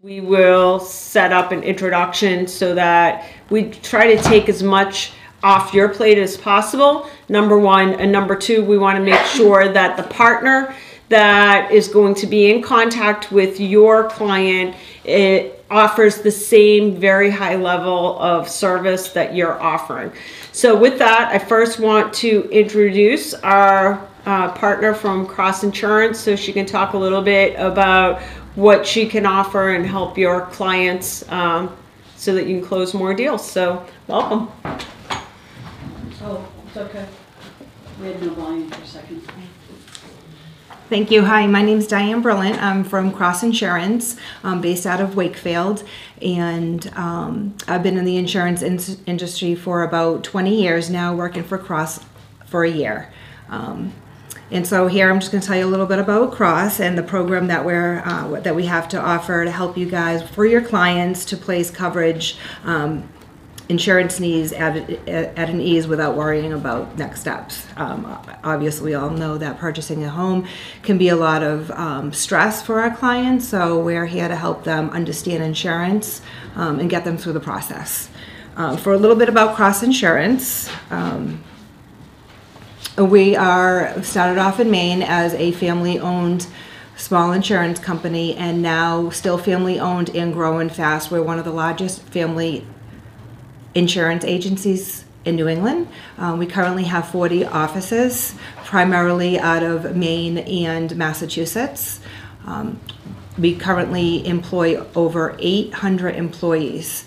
We will set up an introduction so that we try to take as much off your plate as possible, number one. And number two, we want to make sure that the partner that is going to be in contact with your client, it offers the same very high level of service that you're offering. So with that, I first want to introduce our partner from Cross Insurance so she can talk a little bit about what she can offer and help your clients so that you can close more deals. So welcome. Oh, it's okay. We had no volume for a second. Thank you. Hi, my name is Diane Berlin. I'm from Cross Insurance, based out of Wakefield, and I've been in the insurance industry for about 20 years now, working for Cross for a year. And so here I'm just going to tell you a little bit about Cross and the program that we have to offer to help you guys, for your clients, to place coverage, insurance needs at an ease without worrying about next steps. Obviously, we all know that purchasing a home can be a lot of stress for our clients, so we're here to help them understand insurance and get them through the process. For a little bit about Cross Insurance, we are started off in Maine as a family-owned small insurance company, and now still family-owned and growing fast. We're one of the largest family insurance agencies in New England. We currently have 40 offices, primarily out of Maine and Massachusetts. We currently employ over 800 employees.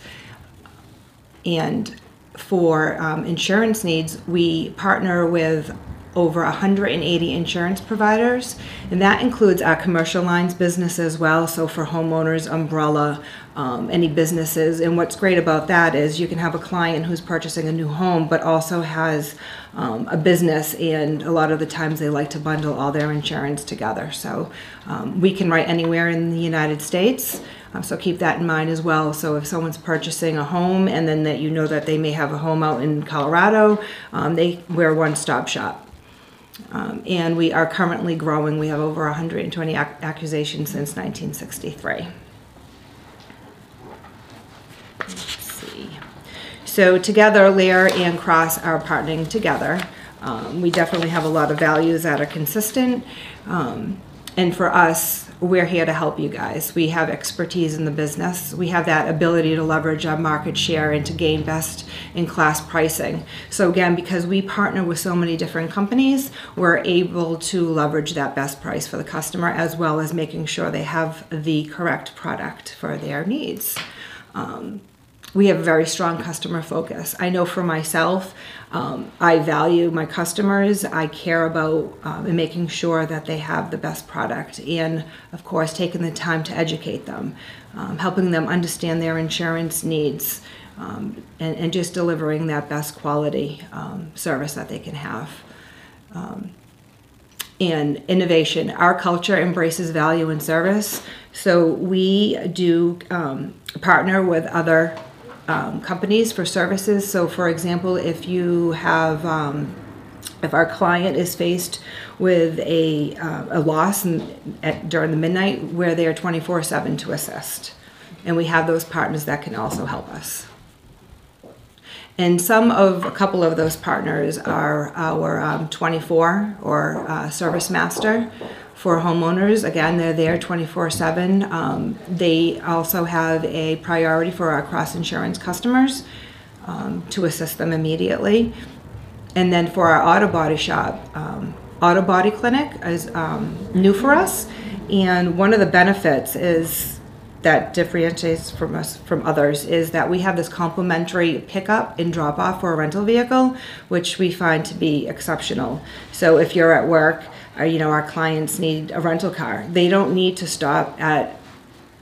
And for insurance needs, we partner with over 180 insurance providers, and that includes our commercial lines business as well. So for homeowners, umbrella, any businesses. And what's great about that is you can have a client who's purchasing a new home but also has a business, and a lot of the times they like to bundle all their insurance together. So we can write anywhere in the United States. So keep that in mind as well. So if someone's purchasing a home and then that you know that they may have a home out in Colorado, we're a one-stop shop. And we are currently growing. We have over 120 acquisitions since 1963. Let's see. So together, LAER and Cross are partnering together. We definitely have a lot of values that are consistent. And for us, we're here to help you guys. We have expertise in the business. We have that ability to leverage our market share and to gain best-in-class pricing. So again, because we partner with so many different companies, we're able to leverage that best price for the customer, as well as making sure they have the correct product for their needs. We have a very strong customer focus. I know for myself, I value my customers. I care about making sure that they have the best product, and of course taking the time to educate them, helping them understand their insurance needs, and just delivering that best quality service that they can have. And innovation. Our culture embraces value and service, so we do partner with other companies for services. So for example, if you have, if our client is faced with a loss during the midnight, we're there 24/7 to assist. And we have those partners that can also help us. And a couple of those partners are our 24 or Service Master for homeowners. Again, they're there 24/7. They also have a priority for our Cross Insurance customers to assist them immediately. And then for our auto body shop, Auto Body Clinic is new for us. And one of the benefits is that differentiates from us from others is that we have this complimentary pickup and drop off for a rental vehicle, which we find to be exceptional. So if you're at work, our clients need a rental car, they don't need to stop at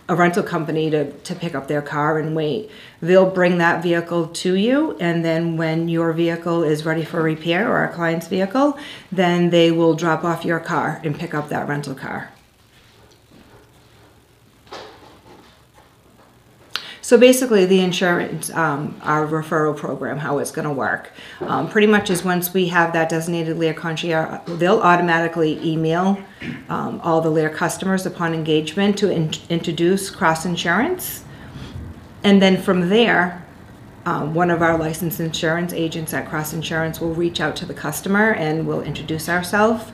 a rental company to pick up their car and wait. They'll bring that vehicle to you, and then when your vehicle is ready for repair, or our client's vehicle, then they will drop off your car and pick up that rental car. So basically the insurance, our referral program, how it's gonna work, pretty much is once we have that designated LAER concierge, they'll automatically email all the LAER customers upon engagement to introduce Cross Insurance. And then from there, one of our licensed insurance agents at Cross Insurance will reach out to the customer and we'll introduce ourselves.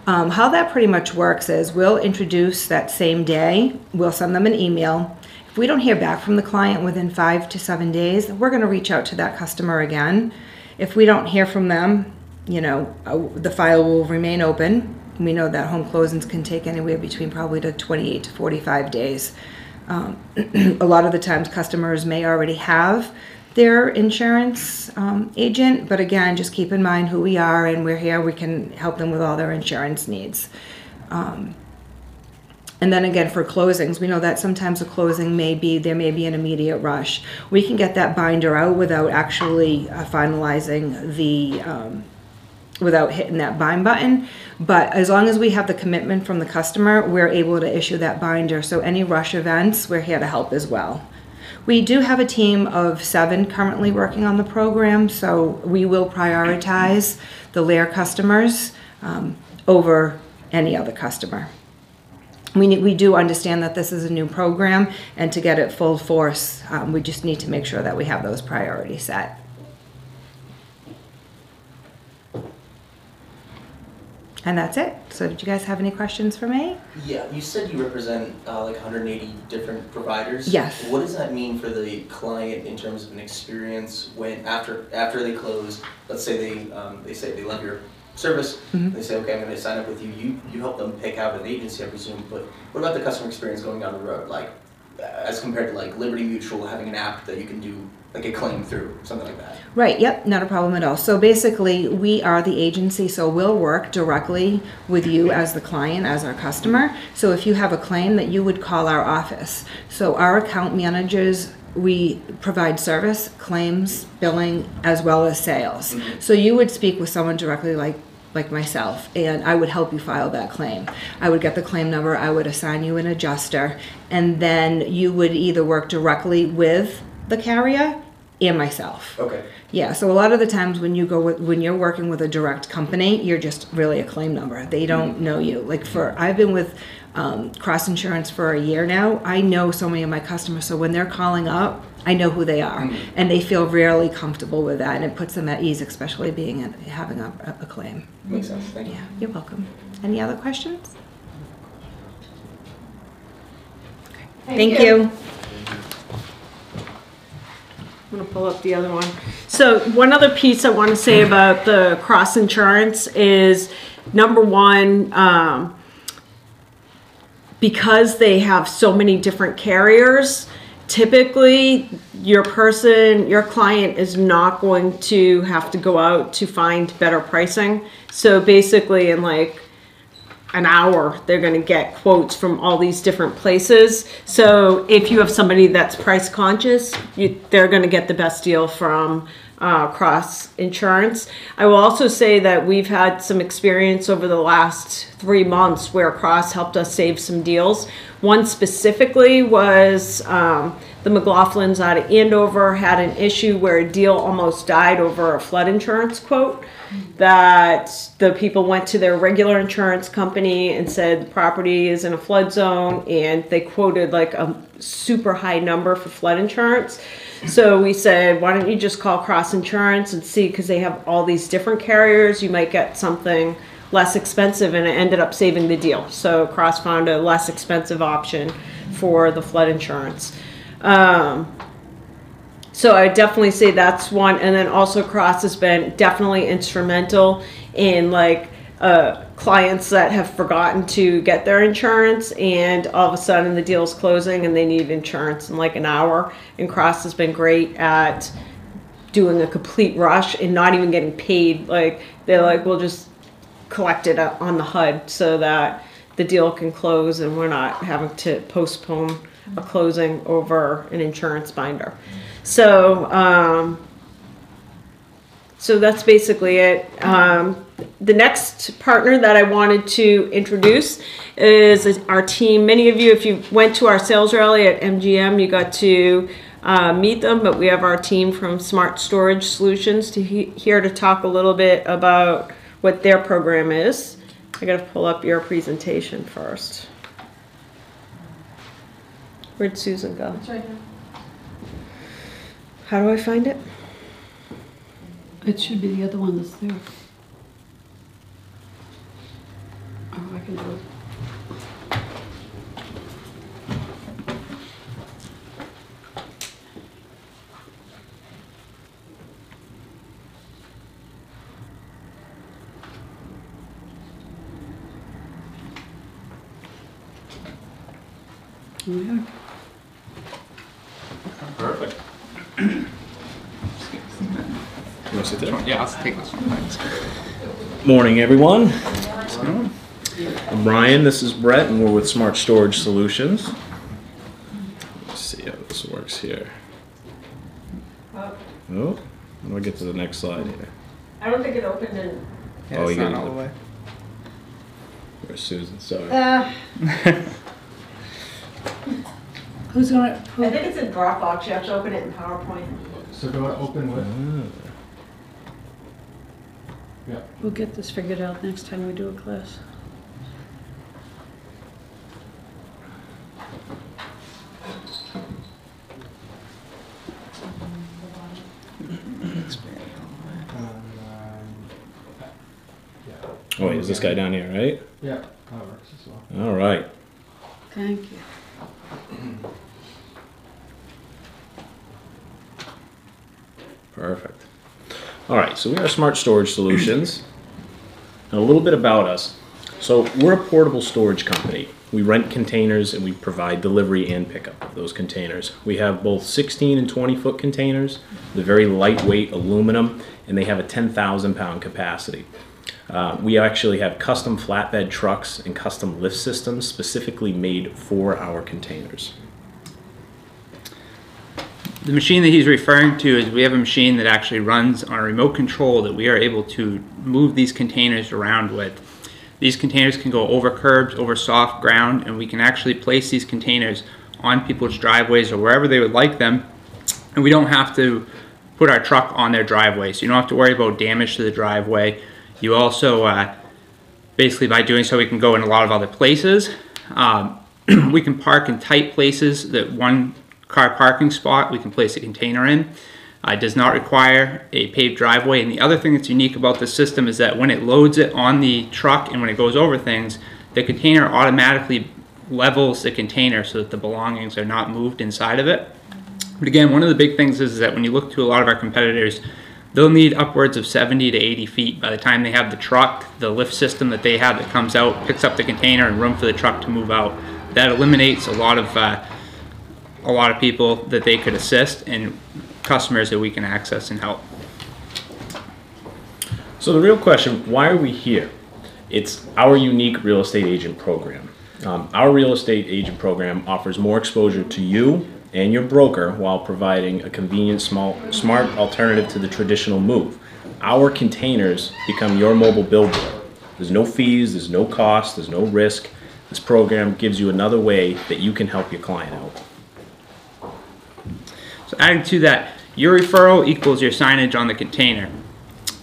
How that pretty much works is we'll introduce that same day, we'll send them an email. If we don't hear back from the client within 5 to 7 days, we're gonna reach out to that customer again. If we don't hear from them, you know, the file will remain open. We know that home closings can take anywhere between probably to 28 to 45 days. A lot of the times customers may already have their insurance agent, but again, just keep in mind who we are and we're here, we can help them with all their insurance needs. And then again, for closings, we know that sometimes a closing there may be an immediate rush. We can get that binder out without actually finalizing without hitting that bind button. But as long as we have the commitment from the customer, we're able to issue that binder. So any rush events, we're here to help as well. We do have a team of 7 currently working on the program, so we will prioritize the LAER customers over any other customer. We do understand that this is a new program, and to get it full force, we just need to make sure that we have those priorities set. And that's it. So did you guys have any questions for me? Yeah, you said you represent like 180 different providers. Yes. What does that mean for the client in terms of an experience when after they close? Let's say they say they love your service. Mm-hmm. They say, okay, I'm going to sign up with you. You help them pick out an agency, I presume. But what about the customer experience going down the road? Like as compared to like Liberty Mutual having an app that you can do like a claim through, something like that. Right, yep, not a problem at all. So basically, we are the agency, so we'll work directly with you as the client, as our customer. So if you have a claim, that you would call our office. So our account managers, we provide service, claims, billing, as well as sales. Mm-hmm. So you would speak with someone directly like myself, and I would help you file that claim. I would get the claim number, I would assign you an adjuster, and then you would either work directly with the carrier and myself. Okay. Yeah, so a lot of the times when you're working with a direct company, you're just really a claim number. They don't know you. Like I've been with Cross Insurance for a year now. I know so many of my customers, so when they're calling up, I know who they are, and they feel really comfortable with that, and it puts them at ease, especially having a claim. Makes sense. Thank you. Yeah, you're welcome. Any other questions? Okay. Thank you. I'm going to pull up the other one. So one other piece I want to say about the Cross Insurance is, number one, because they have so many different carriers, typically your client is not going to have to go out to find better pricing. So basically in like an hour, they're going to get quotes from all these different places. So if you have somebody that's price conscious, they're going to get the best deal from Cross Insurance. I will also say that we've had some experience over the last 3 months where Cross helped us save some deals. One specifically was the McLaughlins out of Andover had an issue where a deal almost died over a flood insurance quote. That the people went to their regular insurance company and said the property is in a flood zone, and they quoted like a super high number for flood insurance. So we said, why don't you just call Cross Insurance and see, because they have all these different carriers, you might get something less expensive, and it ended up saving the deal. So Cross found a less expensive option for the flood insurance. So I definitely say that's one. And then also Cross has been definitely instrumental in like clients that have forgotten to get their insurance, and all of a sudden the deal's closing and they need insurance in like an hour. And Cross has been great at doing a complete rush and not even getting paid. Like they're like, we'll just collect it on the HUD so that the deal can close and we're not having to postpone a closing over an insurance binder. So, so that's basically it. The next partner that I wanted to introduce is our team. Many of you, if you went to our sales rally at MGM, you got to meet them, but we have our team from Smart Storage Solutions here to talk a little bit about what their program is. I gotta pull up your presentation first. Where'd Susan go? It's right here. How do I find it? It should be the other one that's there. Oh, I can do it. Yeah. Perfect. You want to sit there? Yeah, I'll take this one. Thanks. Morning, everyone. I'm Ryan, this is Brett, and we're with Smart Storage Solutions. Let's see how this works here. Oh, how do I get to the next slide here? I don't think it opened in. Yeah, Oh, it's you not got all it. the way. Where's Susan? Sorry. Who's gonna, I think it's in Dropbox. You have to open it in PowerPoint. So do I open with? Yeah. we'll get this figured out next time we do a class. Oh, wait, is this guy down here, right? Yeah, that works as well. All right. Thank you. Perfect. All right, so we are Smart Storage Solutions. And a little bit about us. So we're a portable storage company. We rent containers and we provide delivery and pickup of those containers. We have both 16 and 20 foot containers. They're very lightweight aluminum and they have a 10,000 pound capacity. We actually have custom flatbed trucks and custom lift systems specifically made for our containers. The machine that he's referring to is we have a machine that actually runs on a remote control that we are able to move these containers around with. These containers can go over curbs, over soft ground, and we can actually place these containers on people's driveways or wherever they would like them, and we don't have to put our truck on their driveway, so you don't have to worry about damage to the driveway. You also, basically by doing so, we can go in a lot of other places. We can park in tight places that one car parking spot we can place a container in. It does not require a paved driveway, and the other thing that's unique about this system is that when it loads it on the truck and when it goes over things, the container automatically levels the container so that the belongings are not moved inside of it. But again, one of the big things is that when you look to a lot of our competitors, they'll need upwards of 70 to 80 feet by the time they have the truck, the lift system that they have that comes out, picks up the container, and room for the truck to move out. That eliminates a lot of people that they could assist and customers that we can access and help. So the real question, why are we here? It's our unique real estate agent program. Our real estate agent program offers more exposure to you and your broker while providing a convenient, smart alternative to the traditional move. Our containers become your mobile billboard. There's no fees, there's no cost, there's no risk. This program gives you another way that you can help your client out. So adding to that, your referral equals your signage on the container.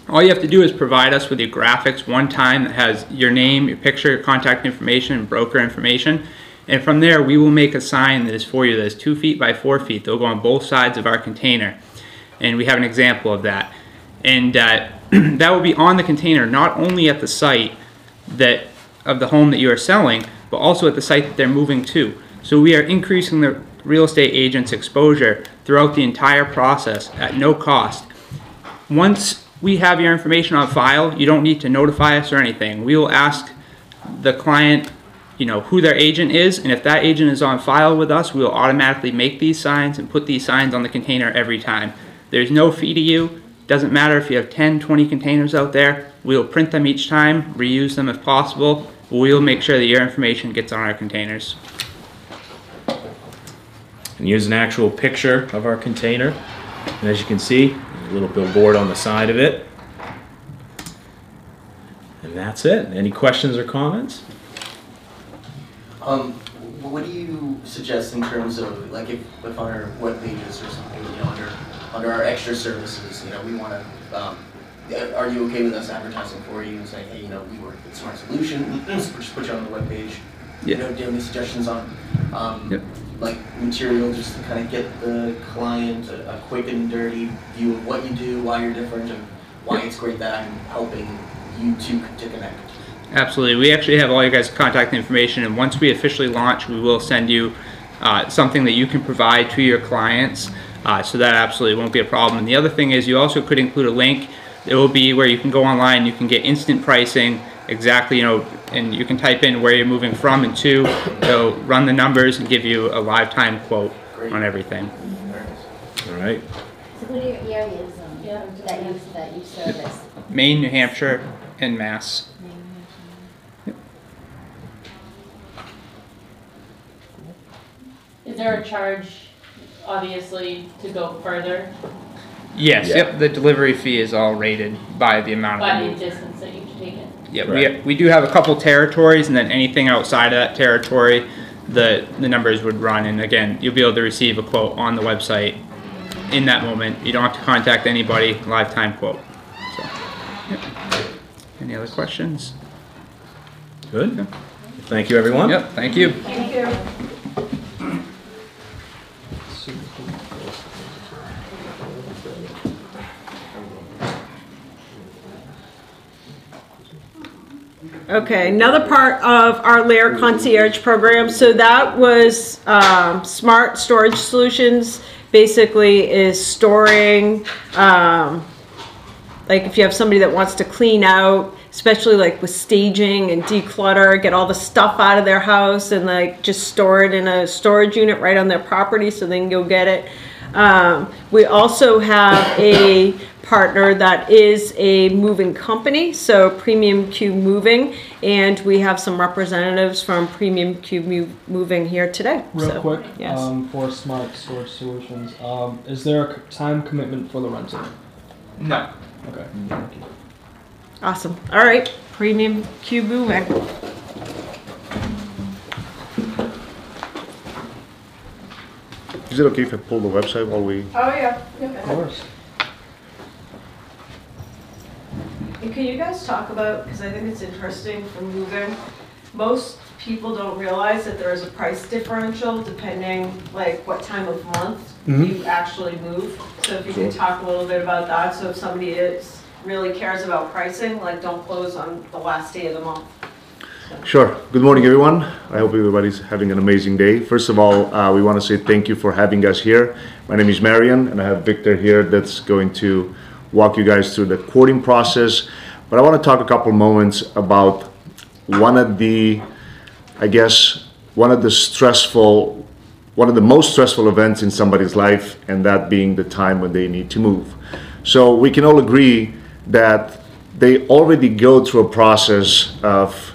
All you have to do is provide us with your graphics one time that has your name, your picture, your contact information, and broker information. And from there, we will make a sign that is for you that is 2 feet by 4 feet. They'll go on both sides of our container. And we have an example of that. And that will be on the container, not only at the site of the home that you are selling, but also at the site that they're moving to. So we are increasing the real estate agent's exposure throughout the entire process at no cost. Once we have your information on file, you don't need to notify us or anything. We will ask the client, who their agent is, and if that agent is on file with us, we will automatically make these signs and put these signs on the container every time. There's no fee to you. Doesn't matter if you have 10, 20 containers out there. We'll print them each time, reuse them if possible. We'll make sure that your information gets on our containers. And here's an actual picture of our container. And as you can see, a little billboard on the side of it. And that's it. Any questions or comments? What do you suggest in terms of, like, if on our web pages or something, you know, under our extra services, you know, we want to, are you okay with us advertising for you and saying, hey, you know, we work with Smart Solution, just put you on the web page? Yeah. You know, do you have any suggestions on, Yep. like, material just to kind of get the client a quick and dirty view of what you do, why you're different, and why it's great that I'm helping you two to connect? Absolutely. We actually have all your guys' contact information, and once we officially launch, we will send you something that you can provide to your clients, so that absolutely won't be a problem. And the other thing is you also could include a link. It will be where you can go online, you can get instant pricing, exactly, you know, and you can type in where you're moving from and to, so run the numbers and give you a live time quote on everything. All right. So what are your areas that you service? Maine, New Hampshire, and Mass. Is there a charge, obviously, to go further Yes, Yeah. yep, the delivery fee is all rated by the amount by of the move. distance that you've taken? Yeah, Right. we do have a couple territories, and then anything outside of that territory, the numbers would run, and again, you'll be able to receive a quote on the website in that moment. You don't have to contact anybody, live time quote. So, yep. Any other questions? Good. Thank you, everyone. Yep, thank you. Thank you. Okay, another part of our LAER Concierge program. So that was Smart Storage Solutions. Basically, is storing, like if you have somebody that wants to clean out, especially like with staging and declutter, get all the stuff out of their house and like just store it in a storage unit right on their property so they can go get it. We also have a partner that is a moving company, so Premium Q Moving, and we have some representatives from Premium Q Moving here today. Real So, quick, yes. for Smart Storage Solutions, is there a time commitment for the rental? No. Okay, thank you. Awesome. All right, Premium Q Moving. Is it okay if I pull the website while we... Oh yeah. Of course. And can you guys talk about, because I think it's interesting for moving, most people don't realize that there is a price differential depending like what time of month you actually move. So if you could talk a little bit about that, so if somebody really cares about pricing, like don't close on the last day of the month. Sure. Good morning, everyone. I hope everybody's having an amazing day. First of all, we want to say thank you for having us here. My name is Marian, and I have Victor here that's going to walk you guys through the quoting process. But I want to talk a couple moments about one of the most stressful events in somebody's life, and that being the time when they need to move. So we can all agree that they already go through a process of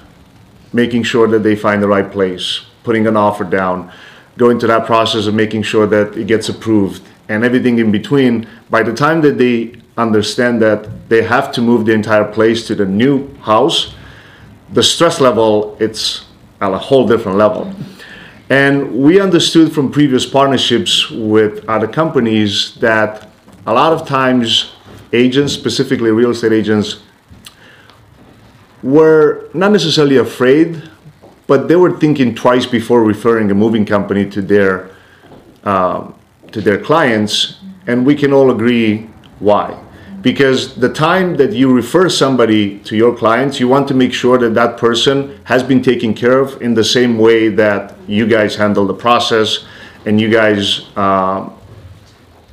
making sure that they find the right place, putting an offer down, going through that process of making sure that it gets approved, and everything in between. By the time that they understand that they have to move the entire place to the new house, the stress level, it's at a whole different level. And we understood from previous partnerships with other companies that a lot of times agents, specifically real estate agents, were not necessarily afraid, but they were thinking twice before referring a moving company to their clients, and we can all agree why. Because the time that you refer somebody to your clients, you want to make sure that that person has been taken care of in the same way that you guys handle the process, and you guys,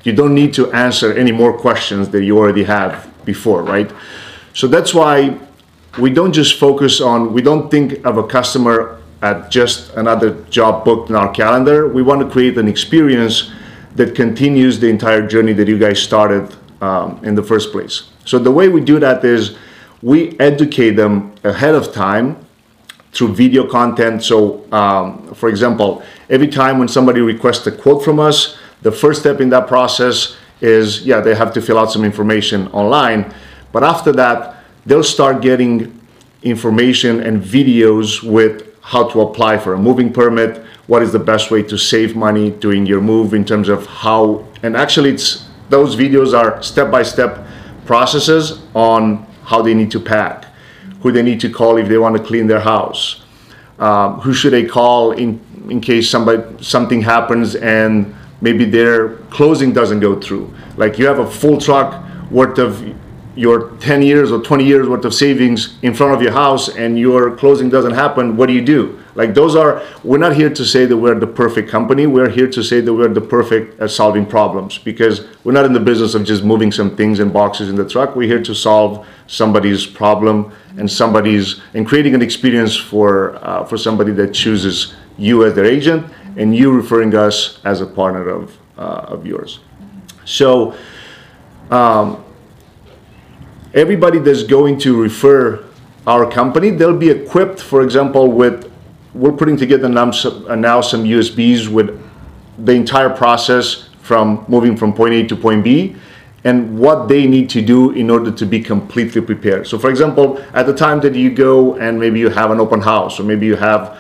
you don't need to answer any more questions that you already have before, right? So that's why we don't just we don't think of a customer at just another job booked in our calendar. We want to create an experience that continues the entire journey that you guys started in the first place. So the way we do that is we educate them ahead of time through video content. So for example, every time when somebody requests a quote from us, the first step in that process is, they have to fill out some information online. But after that, they'll start getting information and videos with how to apply for a moving permit, what is the best way to save money during your move in terms of how, and actually those videos are step-by-step processes on how they need to pack, who they need to call if they want to clean their house, who should they call in case something happens and maybe their closing doesn't go through. Like you have a full truck worth of your 10 years or 20 years worth of savings in front of your house and your closing doesn't happen, what do? Like we're not here to say that we're the perfect company. We're here to say that we're the perfect at solving problems, because we're not in the business of just moving some things and boxes in the truck. We're here to solve somebody's problem and creating an experience for somebody that chooses you as their agent and you referring us as a partner of yours. So everybody that's going to refer our company, they'll be equipped, for example, we're putting together now some USBs with the entire process from moving from point A to point B and what they need to do in order to be completely prepared. So for example, at the time that you go and maybe you have an open house, or maybe you have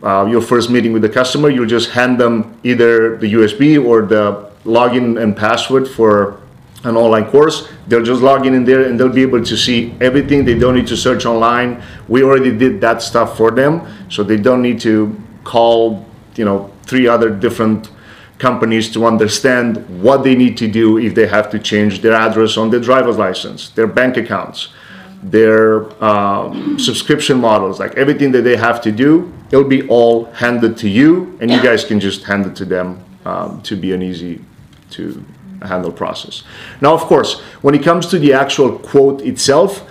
your first meeting with the customer, you'll just hand them either the USB or the login and password for an online course. They'll just log in there and they'll be able to see everything. They don't need to search online. We already did that stuff for them, so they don't need to call 3 other different companies to understand what they need to do if they have to change their address on their driver's license, their bank accounts, their subscription models, like everything that they have to do. It'll be all handed to you and you guys can just hand it to them to be an easy to handle process. Now, of course, when it comes to the actual quote itself,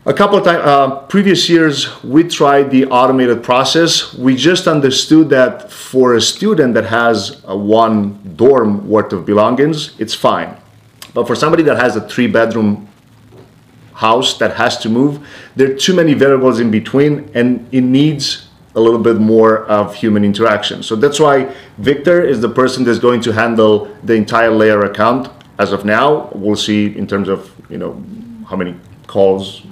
a couple of times, previous years, we tried the automated process. We just understood that for a student that has one dorm worth of belongings, it's fine. But for somebody that has a 3-bedroom house that has to move, there are too many variables in between and it needs a little bit more of human interaction. So that's why Victor is the person that's going to handle the entire LAER account. As of now, we'll see in terms of how many calls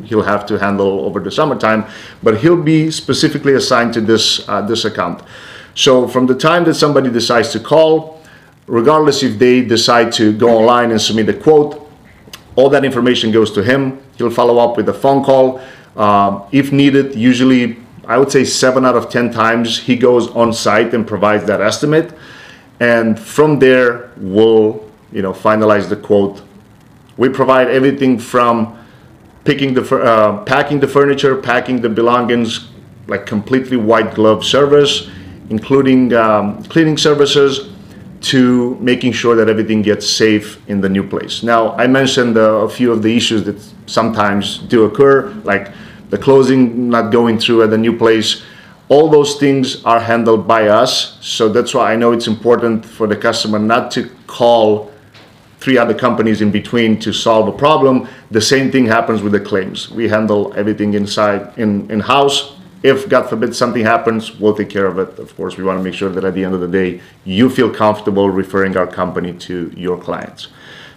he'll have to handle over the summertime, but he'll be specifically assigned to this account. So from the time that somebody decides to call, regardless if they decide to go online and submit a quote, all that information goes to him. He'll follow up with a phone call. If needed, usually I would say 7 out of 10 times he goes on site and provides that estimate. And from there, we'll finalize the quote. We provide everything from packing the furniture, packing the belongings, like completely white glove service, including cleaning services, to making sure that everything gets safe in the new place. Now, I mentioned a few of the issues that sometimes do occur, like the closing not going through at the new place. All those things are handled by us. So that's why I know it's important for the customer not to call 3 other companies in between to solve a problem. The same thing happens with the claims. We handle everything in-house. If, God forbid, something happens, we'll take care of it. Of course, we want to make sure that at the end of the day, you feel comfortable referring our company to your clients.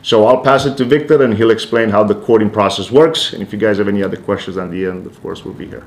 So I'll pass it to Victor and he'll explain how the quoting process works. And if you guys have any other questions at the end, of course, we'll be here.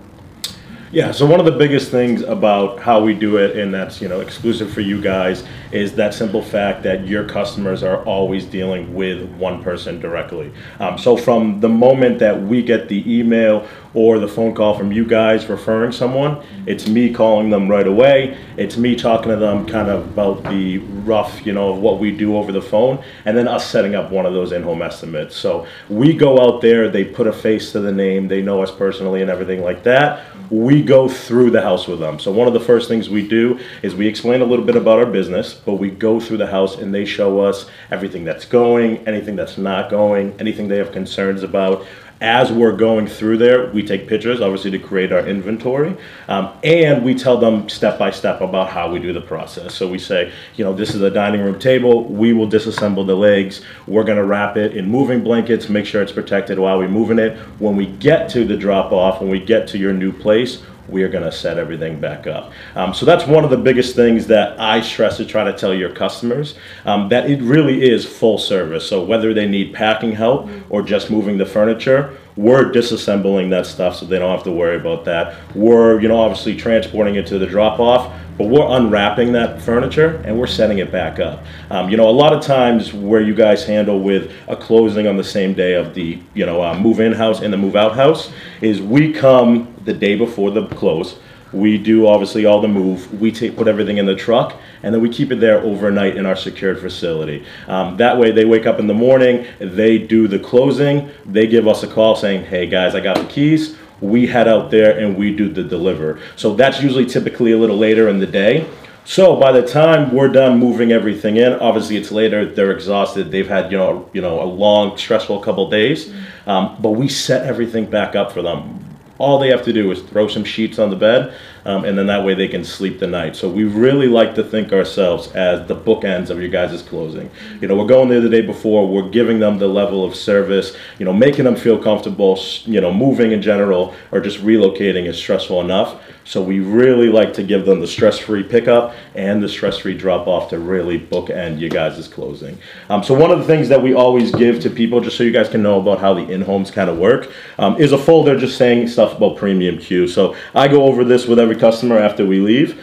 Yeah, so one of the biggest things about how we do it, and that's exclusive for you guys, is that simple fact that your customers are always dealing with one person directly. So from the moment that we get the email or the phone call from you guys referring someone, it's me calling them right away. It's me talking to them kind of about the rough, of what we do over the phone, and then us setting up one of those in-home estimates. So we go out there, they put a face to the name, they know us personally and everything like that. We go through the house with them. So one of the first things we do is we explain a little bit about our business, but we go through the house and they show us everything that's going, anything that's not going, anything they have concerns about. As we're going through there, we take pictures, obviously, to create our inventory, and we tell them step by step about how we do the process. So we say, this is a dining room table. We will disassemble the legs. We're going to wrap it in moving blankets, make sure it's protected while we're moving it. When we get to the drop off, when we get to your new place, we are going to set everything back up. So that's one of the biggest things that I stress to try to tell your customers, that it really is full service. So whether they need packing help or just moving the furniture, we're disassembling that stuff so they don't have to worry about that. We're, obviously transporting it to the drop-off, but we're unwrapping that furniture and we're setting it back up. A lot of times where you guys handle with a closing on the same day of the, move-in house and the move-out house is we come the day before the close. We do obviously all the move. We put everything in the truck, and then we keep it there overnight in our secured facility. That way they wake up in the morning, they do the closing, they give us a call saying, hey guys, I got the keys. We head out there and we do the deliver. So that's usually typically a little later in the day. So by the time we're done moving everything in, obviously it's later, they're exhausted, they've had, a long, stressful couple days, but we set everything back up for them. All they have to do is throw some sheets on the bed, and then that way they can sleep the night. So we really like to think ourselves as the bookends of your guys' closing. We're going there the day before, we're giving them the level of service, making them feel comfortable, moving in general or just relocating is stressful enough. So we really like to give them the stress-free pickup and the stress-free drop-off to really bookend you guys' closing. So one of the things that we always give to people, just so you guys can know about how the in-homes kind of work, is a folder just saying stuff about Premium Q. So I go over this with every customer after we leave.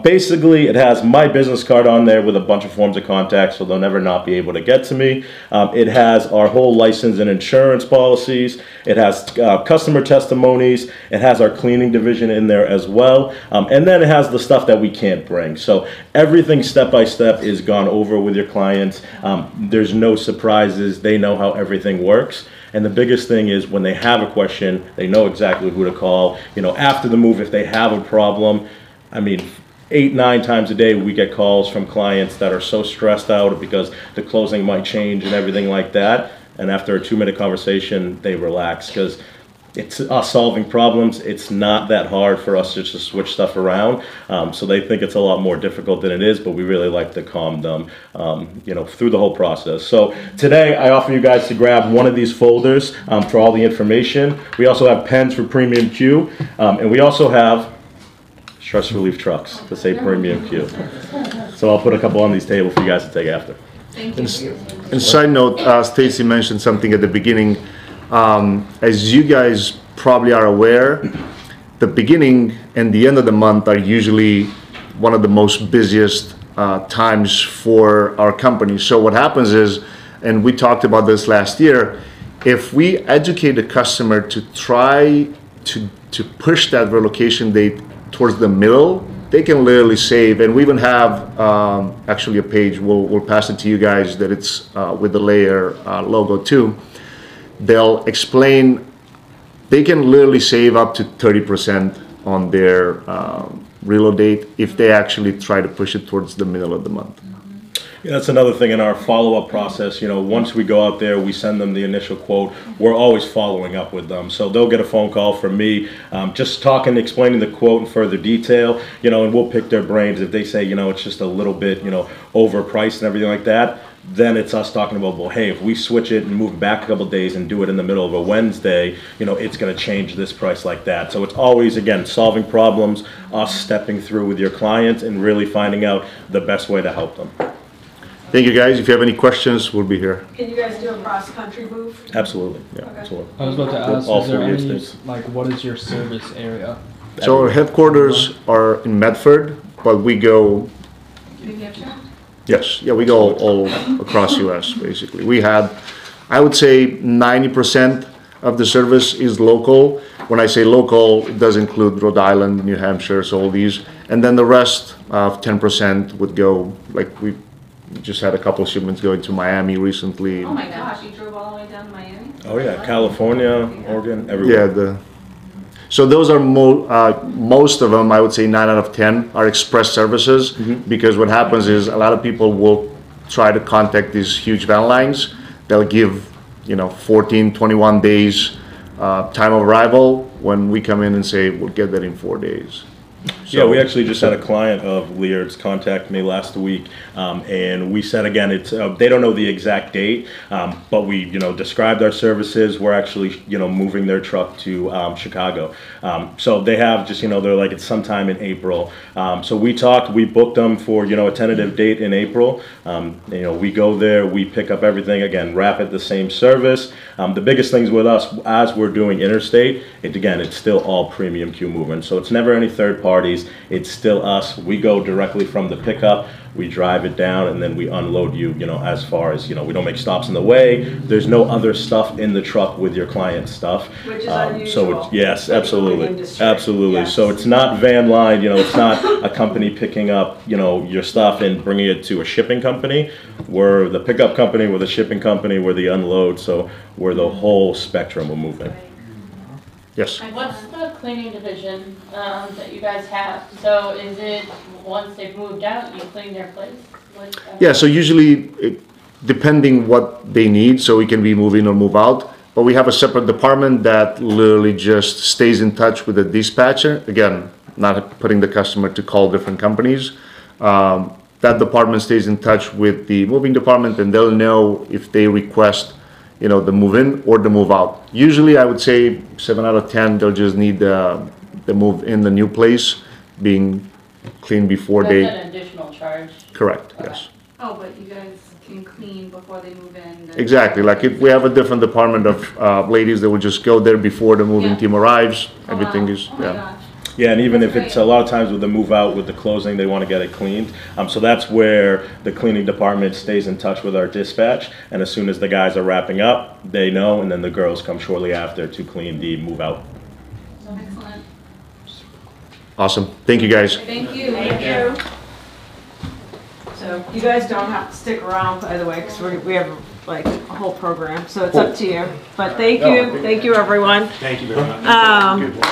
Basically, it has my business card on there with a bunch of forms of contact, so they'll never not be able to get to me. It has our whole license and insurance policies. It has customer testimonies. It has our cleaning division in there as well. And then it has the stuff that we can't bring. So everything step by step is gone over with your clients. There's no surprises. They know how everything works. And the biggest thing is when they have a question, they know exactly who to call. After the move, if they have a problem, 8, 9 times a day we get calls from clients that are so stressed out because the closing might change and everything like that. And after a 2-minute conversation, they relax because it's us solving problems. It's not that hard for us to just switch stuff around. So they think it's a lot more difficult than it is, but we really like to calm them, through the whole process. So today I offer you guys to grab one of these folders for all the information. We also have pens for Premium Q, and we also have stress relief trucks to say Premium Q. So I'll put a couple on these tables for you guys to take after. Thank you. And side note, Stacey mentioned something at the beginning. As you guys probably are aware, the beginning and the end of the month are usually one of the most busiest times for our company. So what happens is, and we talked about this last year, if we educate the customer to try to push that relocation date towards the middle, they can literally save. And we even have actually a page, we'll pass it to you guys, that it's with the LAER logo too. They'll explain they can literally save up to 30% on their reload date if they actually try to push it towards the middle of the month. Yeah, that's another thing in our follow-up process. Once we go out there, we send them the initial quote. We're always following up with them. So they'll get a phone call from me, just talking, explaining the quote in further detail, and we'll pick their brains. If they say, it's just a little bit, overpriced and everything like that, then it's us talking about, well, hey, if we switch it and move it back a couple of days and do it in the middle of a Wednesday, it's going to change this price like that. So it's always, again, solving problems, us stepping through with your clients and really finding out the best way to help them. Thank you guys. If you have any questions, we'll be here. Can you guys do a cross-country move? Absolutely. Yeah, Okay. absolutely. I was about to ask, All is there 4 any, states. what is your service area? So our headquarters are in Medford, but we go, New Hampshire? yes, yeah, we go all across US basically. We had, I would say 90% of the service is local. When I say local, it does include Rhode Island, New Hampshire, so all these. And then the rest of 10% would go, like we just had a couple of shipments going to Miami recently. Oh my gosh, you drove all the way down to Miami? Oh yeah, California, Oregon, everywhere. Yeah, so those are most of them, I would say 9 out of 10 are express services, because what happens is a lot of people will try to contact these huge van lines. They'll give 14, 21 days time of arrival, when we come in and say we'll get that in 4 days. Yeah, we actually just had a client of LAER's contact me last week, and we said again, it's they don't know the exact date, but we described our services. We're actually moving their truck to Chicago, so they have just they're like it's sometime in April. So we booked them for a tentative date in April. We go there, we pick up everything again, wrap it the same service. The biggest things with us as we're doing interstate, it's still all premium queue movement, so it's never any third parties. It's still us. We go directly from the pickup, we drive it down, and then we unload you, as far as, we don't make stops in the way. There's no other stuff in the truck with your client's stuff. Which is unusual. So yes, absolutely. Industry. Absolutely. Yes. So it's not van line, it's not a company picking up, your stuff and bringing it to a shipping company. We're the pickup company, we're the shipping company, we're the unload, so we're the whole spectrum of movement. Yes. What's the cleaning division that you guys have? So is it once they've moved out, you clean their place? Yeah, so usually depending what they need, so we can be move in or move out, but we have a separate department that literally just stays in touch with the dispatcher. Again, not putting the customer to call different companies. That department stays in touch with the moving department, and they'll know if they request the move in or the move out. Usually I would say 7 out of 10, they'll just need the move in the new place being cleaned before That's they... an additional charge. Correct, Okay. yes. Oh, but you guys can clean before they move in? Exactly, like if we have a different department of ladies that will just go there before the moving Yeah. team arrives, Oh, everything wow. is, Oh my yeah. gosh. Yeah, and even That's if it's great. a lot of times with the move out, with the closing, they want to get it cleaned. So that's where the cleaning department stays in touch with our dispatch. And as soon as the guys are wrapping up, they know, and then the girls come shortly after to clean the move out. Excellent. Awesome, thank you guys. Thank you. Thank you. So you guys don't have to stick around, by the way, because we have like a whole program, so it's up to you. But thank you everyone. Thank you very much.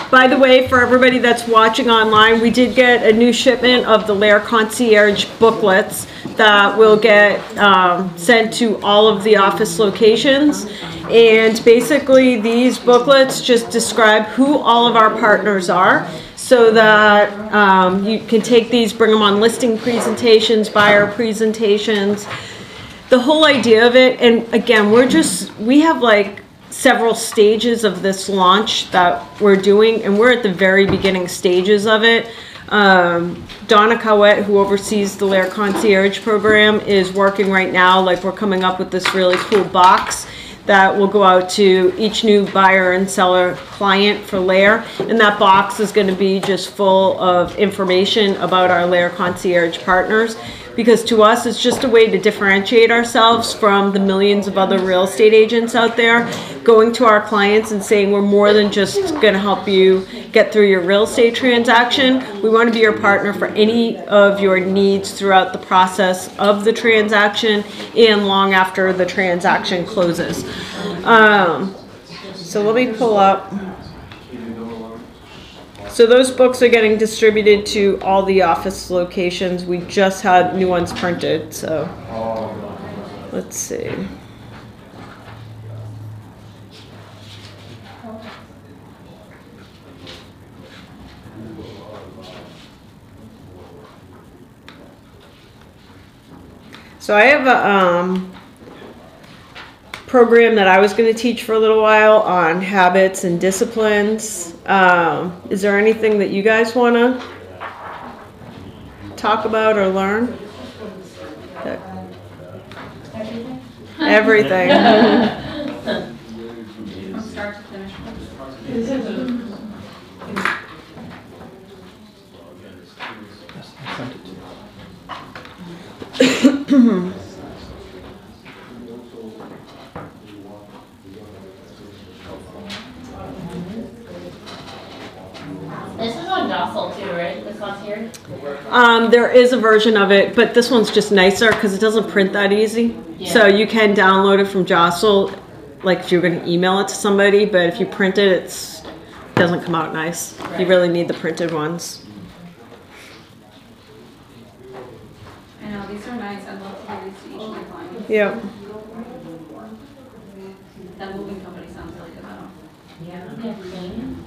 By the way, for everybody that's watching online, we did get a new shipment of the LAER Concierge booklets that will get sent to all of the office locations. And basically these booklets just describe who all of our partners are, so that you can take these, bring them on listing presentations, buyer presentations. The whole idea of it, and again, we have like several stages of this launch that we're doing, and we're at the very beginning stages of it. Donna Cowett, who oversees the LAER Concierge program, is working right now, like we're coming up with this really cool box that will go out to each new buyer and seller client for LAER, and that box is going to be just full of information about our LAER Concierge partners, because to us it's just a way to differentiate ourselves from the millions of other real estate agents out there, going to our clients and saying we're more than just going to help you get through your real estate transaction. We want to be your partner for any of your needs throughout the process of the transaction and long after the transaction closes. So let me pull up. So those books are getting distributed to all the office locations. We just had new ones printed, so let's see. So I have a program that I was going to teach for a little while on habits and disciplines. Is there anything that you guys want to talk about or learn? Everything. From start to finish. I sent it to you. This is on Docile too, right? The concierge? There is a version of it, but this one's just nicer because it doesn't print that easy. Yeah. So you can download it from Jostle, like if you're going to email it to somebody, but if you print it, it doesn't come out nice. You Right. really need the printed ones. I know, these are nice. I'd love to give these to each of my clients. Yep. That moving company sounds really good though. Yeah, clean.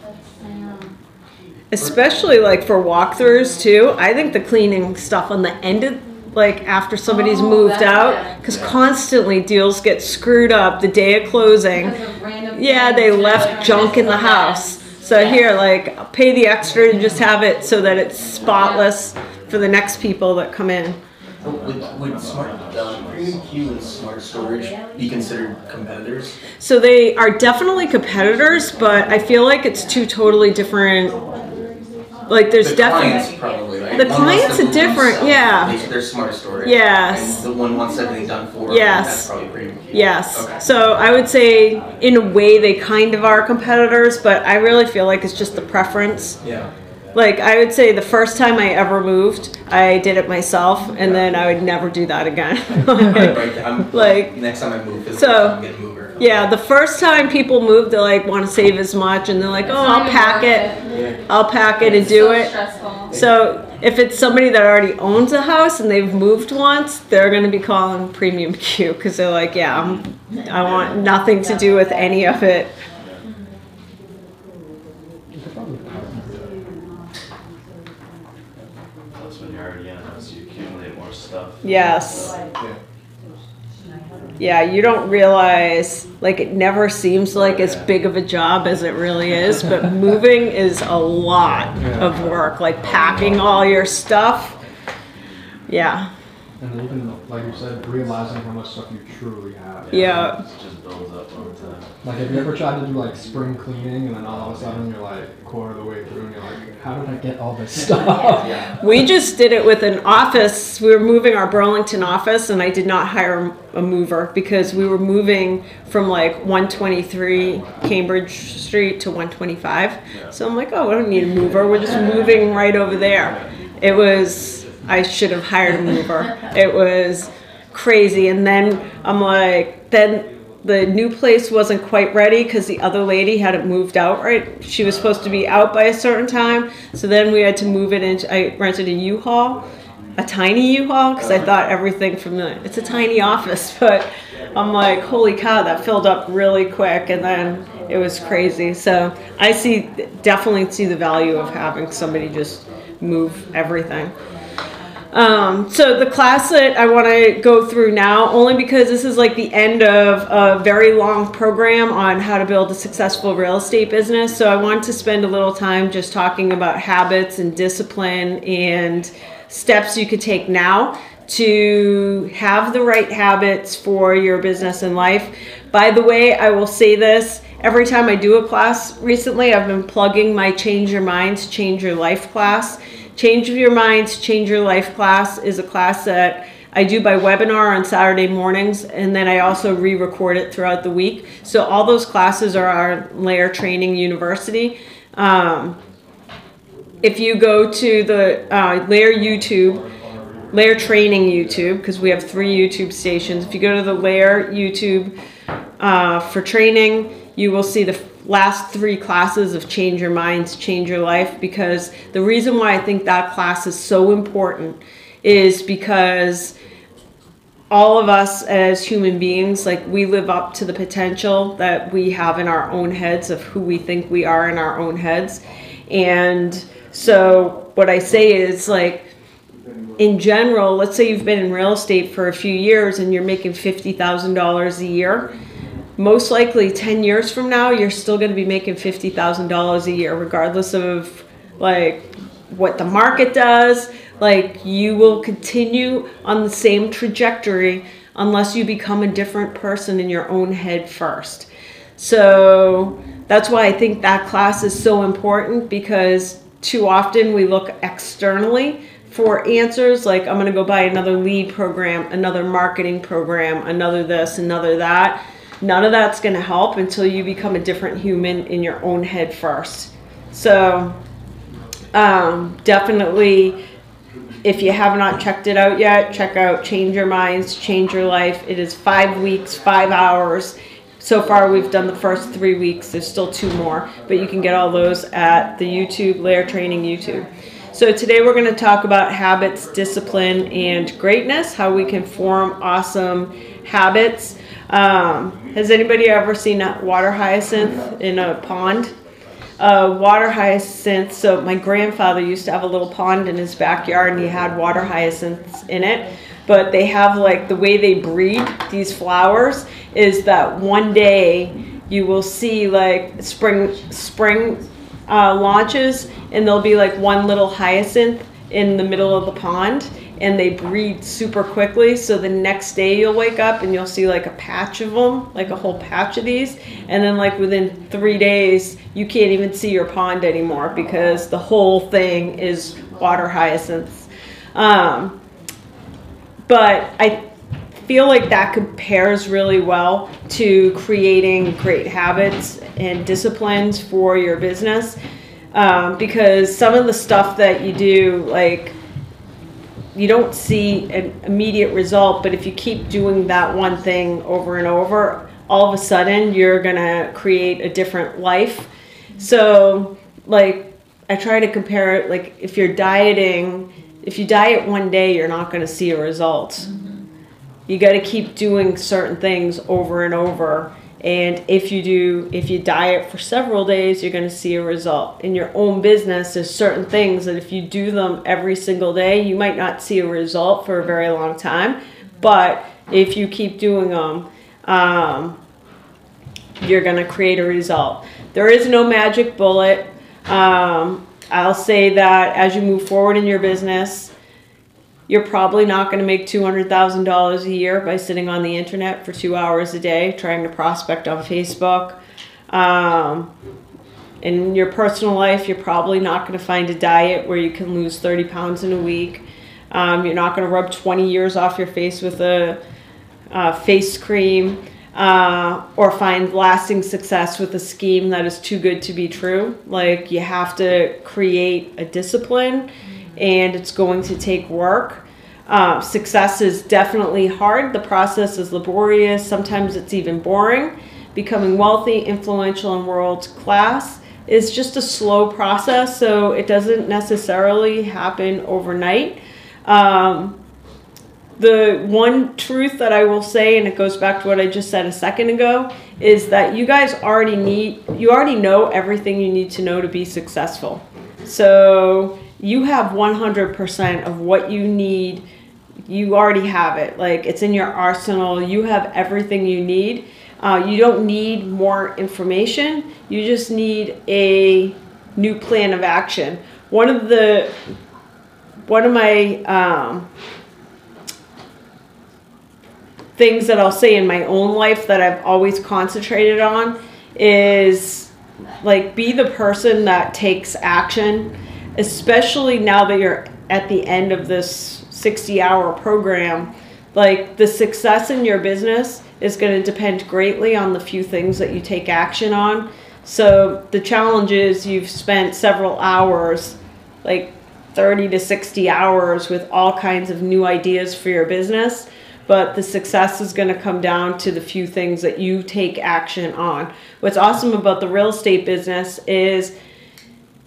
That's, especially like for walkthroughs too. I think the cleaning stuff on the end of, like after somebody's moved out, because constantly deals get screwed up the day of closing. Yeah, they left junk in the house. So here, like, pay the extra and just have it so that it's spotless for the next people that come in. Would Premium Q and Smart Storage be considered competitors? So they are definitely competitors, but I feel like it's two totally different. Like there's definitely probably, right? the clients are different, yeah. They're Smart Storage. Yes. And the one wants everything done for. Yes. That's probably Premium Q. Yes. Okay. So I would say in a way they kind of are competitors, but I really feel like it's just the preference. Yeah. Like I would say the first time I ever moved, I did it myself, and then I would never do that again. Like next time I move, I'm getting a mover. Yeah, the first time people move, they like want to save as much, and they're like, "Oh, I'll pack it and do it." So if it's somebody that already owns a house and they've moved once, they're going to be calling Premium Q because they're like, "Yeah, I want nothing to do with any of it." Yes. Yeah, you don't realize, like, it never seems like as big of a job as it really is, but moving is a lot of work, like packing all your stuff. Yeah. And even, like you said, realizing how much stuff you truly have. Yeah. It just builds up over time. Like, have you ever tried to do, like, spring cleaning, and then all of a sudden you're, like, a quarter of the way through, and you're like, how did I get all this stuff? We just did it with an office. We were moving our Burlington office, and I did not hire a mover because we were moving from, like, 123 Cambridge Street to 125. So I'm like, oh, I don't need a mover. We're just moving right over there. It was... I should have hired a mover. It was crazy. And then I'm like, then the new place wasn't quite ready because the other lady hadn't moved out right. She was supposed to be out by a certain time. So then we had to move it into, I rented a U-Haul, a tiny U-Haul, because I thought everything from it's a tiny office. But I'm like, holy cow, that filled up really quick. And then it was crazy. So I definitely see the value of having somebody just move everything. So the class that I want to go through now, only because this is like the end of a very long program on how to build a successful real estate business. So I want to spend a little time just talking about habits and discipline and steps you could take now to have the right habits for your business and life. By the way, I will say this, every time I do a class recently, I've been plugging my Change Your Minds, Change Your Life class. Change Your Minds, Change Your Life class is a class that I do by webinar on Saturday mornings, and then I also re-record it throughout the week. So all those classes are our LAER Training University. If you go to the LAER YouTube, LAER Training YouTube, because we have 3 YouTube stations. If you go to the LAER YouTube for training, you will see the last 3 classes of Change Your Minds, Change Your Life, because the reason why I think that class is so important is because all of us as human beings, like, we live up to the potential that we have in our own heads of who we think we are in our own heads. And so what I say is, like, in general, let's say you've been in real estate for a few years and you're making $50,000 a year. Most likely 10 years from now, you're still going to be making $50,000 a year, regardless of like what the market does. Like, you will continue on the same trajectory unless you become a different person in your own head first. So that's why I think that class is so important, because too often we look externally for answers, like, I'm going to go buy another lead program, another marketing program, another this, another that. None of that's going to help until you become a different human in your own head first. So definitely, if you have not checked it out yet, check out Change Your Minds, Change Your Life. It is 5 weeks, 5 hours. So far, we've done the first 3 weeks. There's still 2 more, but you can get all those at the YouTube, LAER Training YouTube. So today we're going to talk about habits, discipline, and greatness, how we can form awesome habits. Has anybody ever seen a water hyacinth in a pond? water hyacinths. So my grandfather used to have a little pond in his backyard, and he had water hyacinths in it. But they have, like, the way they breed these flowers is that one day you will see, like, spring launches, and there'll be like one little hyacinth in the middle of the pond, and they breed super quickly. So the next day you'll wake up and you'll see like a patch of them, like a whole patch of these, and then like within 3 days you can't even see your pond anymore because the whole thing is water hyacinths. But I feel like that compares really well to creating great habits and disciplines for your business, because some of the stuff that you do, like, you don't see an immediate result, but if you keep doing that one thing over and over, all of a sudden you're gonna create a different life. So, like, I try to compare it, like, if you're dieting, if you diet one day, you're not gonna see a result. You got to keep doing certain things over and over, and if you diet for several days, you're going to see a result. In your own business, there's certain things that if you do them every single day, you might not see a result for a very long time, but if you keep doing them, you're going to create a result. There is no magic bullet. I'll say that as you move forward in your business, you're probably not going to make $200,000 a year by sitting on the internet for 2 hours a day trying to prospect on Facebook. In your personal life, you're probably not going to find a diet where you can lose 30 pounds in a week. You're not going to rub 20 years off your face with a face cream, or find lasting success with a scheme that is too good to be true. Like, you have to create a discipline, and it's going to take work. Success is definitely hard. The process is laborious. Sometimes it's even boring. Becoming wealthy, influential, and world class is just a slow process, so it doesn't necessarily happen overnight. The one truth that I will say, and it goes back to what I just said a second ago, is that you guys you already know everything you need to know to be successful. So you have 100% of what you need. You already have it. Like, it's in your arsenal. You have everything you need. You don't need more information. You just need a new plan of action. One of my things that I'll say in my own life that I've always concentrated on is, like, be the person that takes action, especially now that you're at the end of this 60-hour program. Like, the success in your business is going to depend greatly on the few things that you take action on. So the challenge is you've spent several hours, like 30 to 60 hours, with all kinds of new ideas for your business, but the success is going to come down to the few things that you take action on. What's awesome about the real estate business is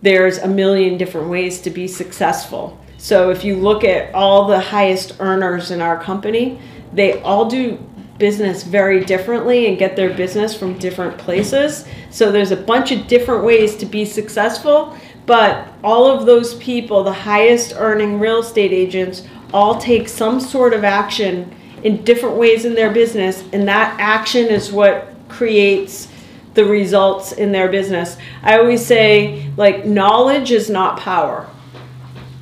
there's a million different ways to be successful. So if you look at all the highest earners in our company, they all do business very differently and get their business from different places. So there's a bunch of different ways to be successful, but all of those people, the highest earning real estate agents, all take some sort of action in different ways in their business, and that action is what creates the results in their business. I always say, like, knowledge is not power.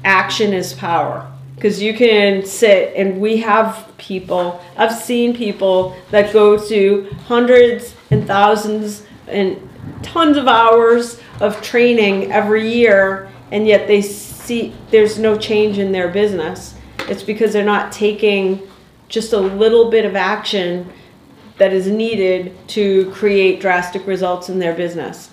Action is power. Because you can sit, and we have people, I've seen people that go to hundreds and thousands and tons of hours of training every year, and yet they see there's no change in their business. It's because they're not taking just a little bit of action that is needed to create drastic results in their business.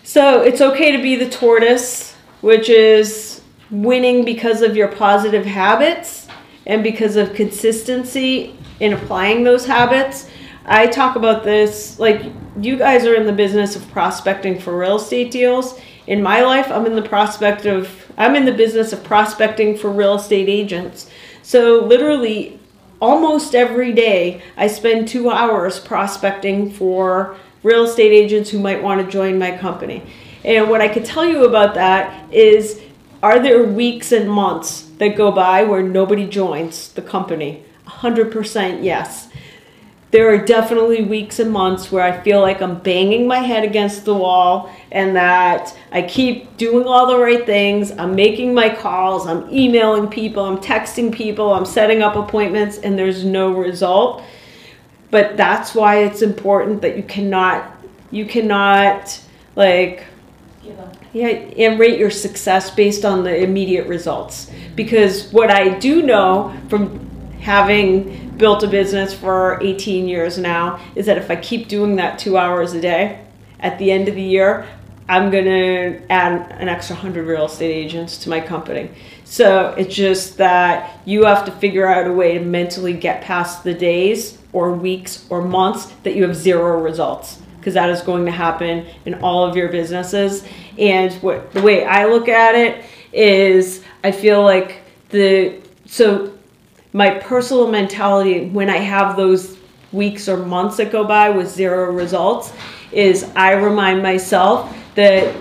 So it's okay to be the tortoise, which is winning because of your positive habits and because of consistency in applying those habits. I talk about this, like, you guys are in the business of prospecting for real estate deals. In my life, I'm in the business of prospecting for real estate agents. So literally almost every day I spend 2 hours prospecting for real estate agents who might want to join my company. And what I could tell you about that is, are there weeks and months that go by where nobody joins the company? 100% yes. There are definitely weeks and months where I feel like I'm banging my head against the wall and that I keep doing all the right things. I'm making my calls, I'm emailing people, I'm texting people, I'm setting up appointments, and there's no result. But that's why it's important that you cannot like, yeah, and rate your success based on the immediate results. Because what I do know from having built a business for 18 years now is that if I keep doing that 2 hours a day, at the end of the year, I'm gonna add an extra 100 real estate agents to my company. So it's just that you have to figure out a way to mentally get past the days or weeks or months that you have zero results, because that is going to happen in all of your businesses. And the way I look at it is, I feel like my personal mentality when I have those weeks or months that go by with zero results is I remind myself that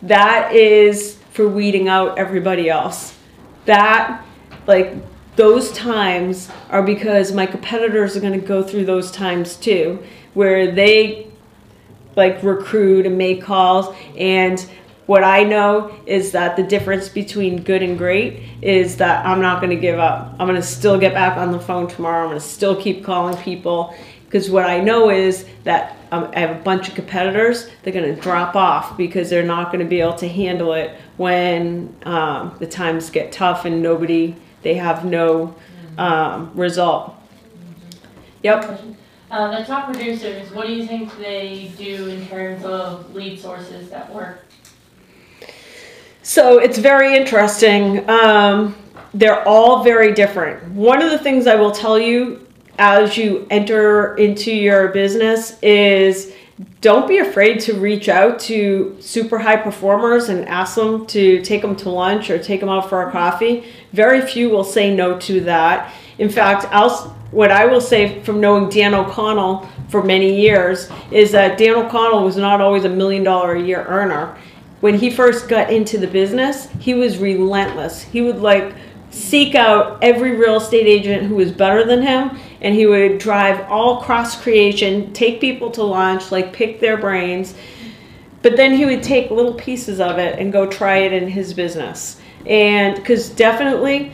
that is for weeding out everybody else. That, like, those times are because my competitors are going to go through those times too, where they like recruit and make calls. And what I know is that the difference between good and great is that I'm not going to give up. I'm going to still get back on the phone tomorrow. I'm going to still keep calling people, because what I know is that I have a bunch of competitors. They're going to drop off because they're not going to be able to handle it when the times get tough and they have no result. Yep. The top producers, what do you think they do in terms of lead sources that work? So it's very interesting. They're all very different. One of the things I will tell you as you enter into your business is, don't be afraid to reach out to super high performers and ask them to take them to lunch or take them out for a coffee. Very few will say no to that. In fact, what I will say from knowing Dan O'Connell for many years is that Dan O'Connell was not always $1 million a year earner. When he first got into the business, he was relentless. He would seek out every real estate agent who was better than him, and he would drive all cross creation, take people to lunch, pick their brains. But then he would take little pieces of it and go try it in his business. And because definitely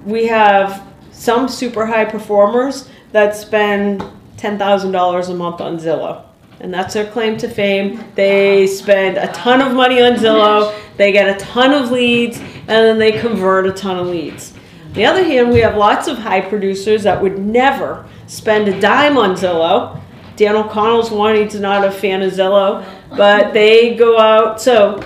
we have some super high performers that spend $10,000 a month on Zillow. And that's their claim to fame. They spend a ton of money on Zillow, they get a ton of leads, and then they convert a ton of leads. On the other hand, we have lots of high producers that would never spend a dime on Zillow. Dan O'Connell's one, he's not a fan of Zillow, but they go out. So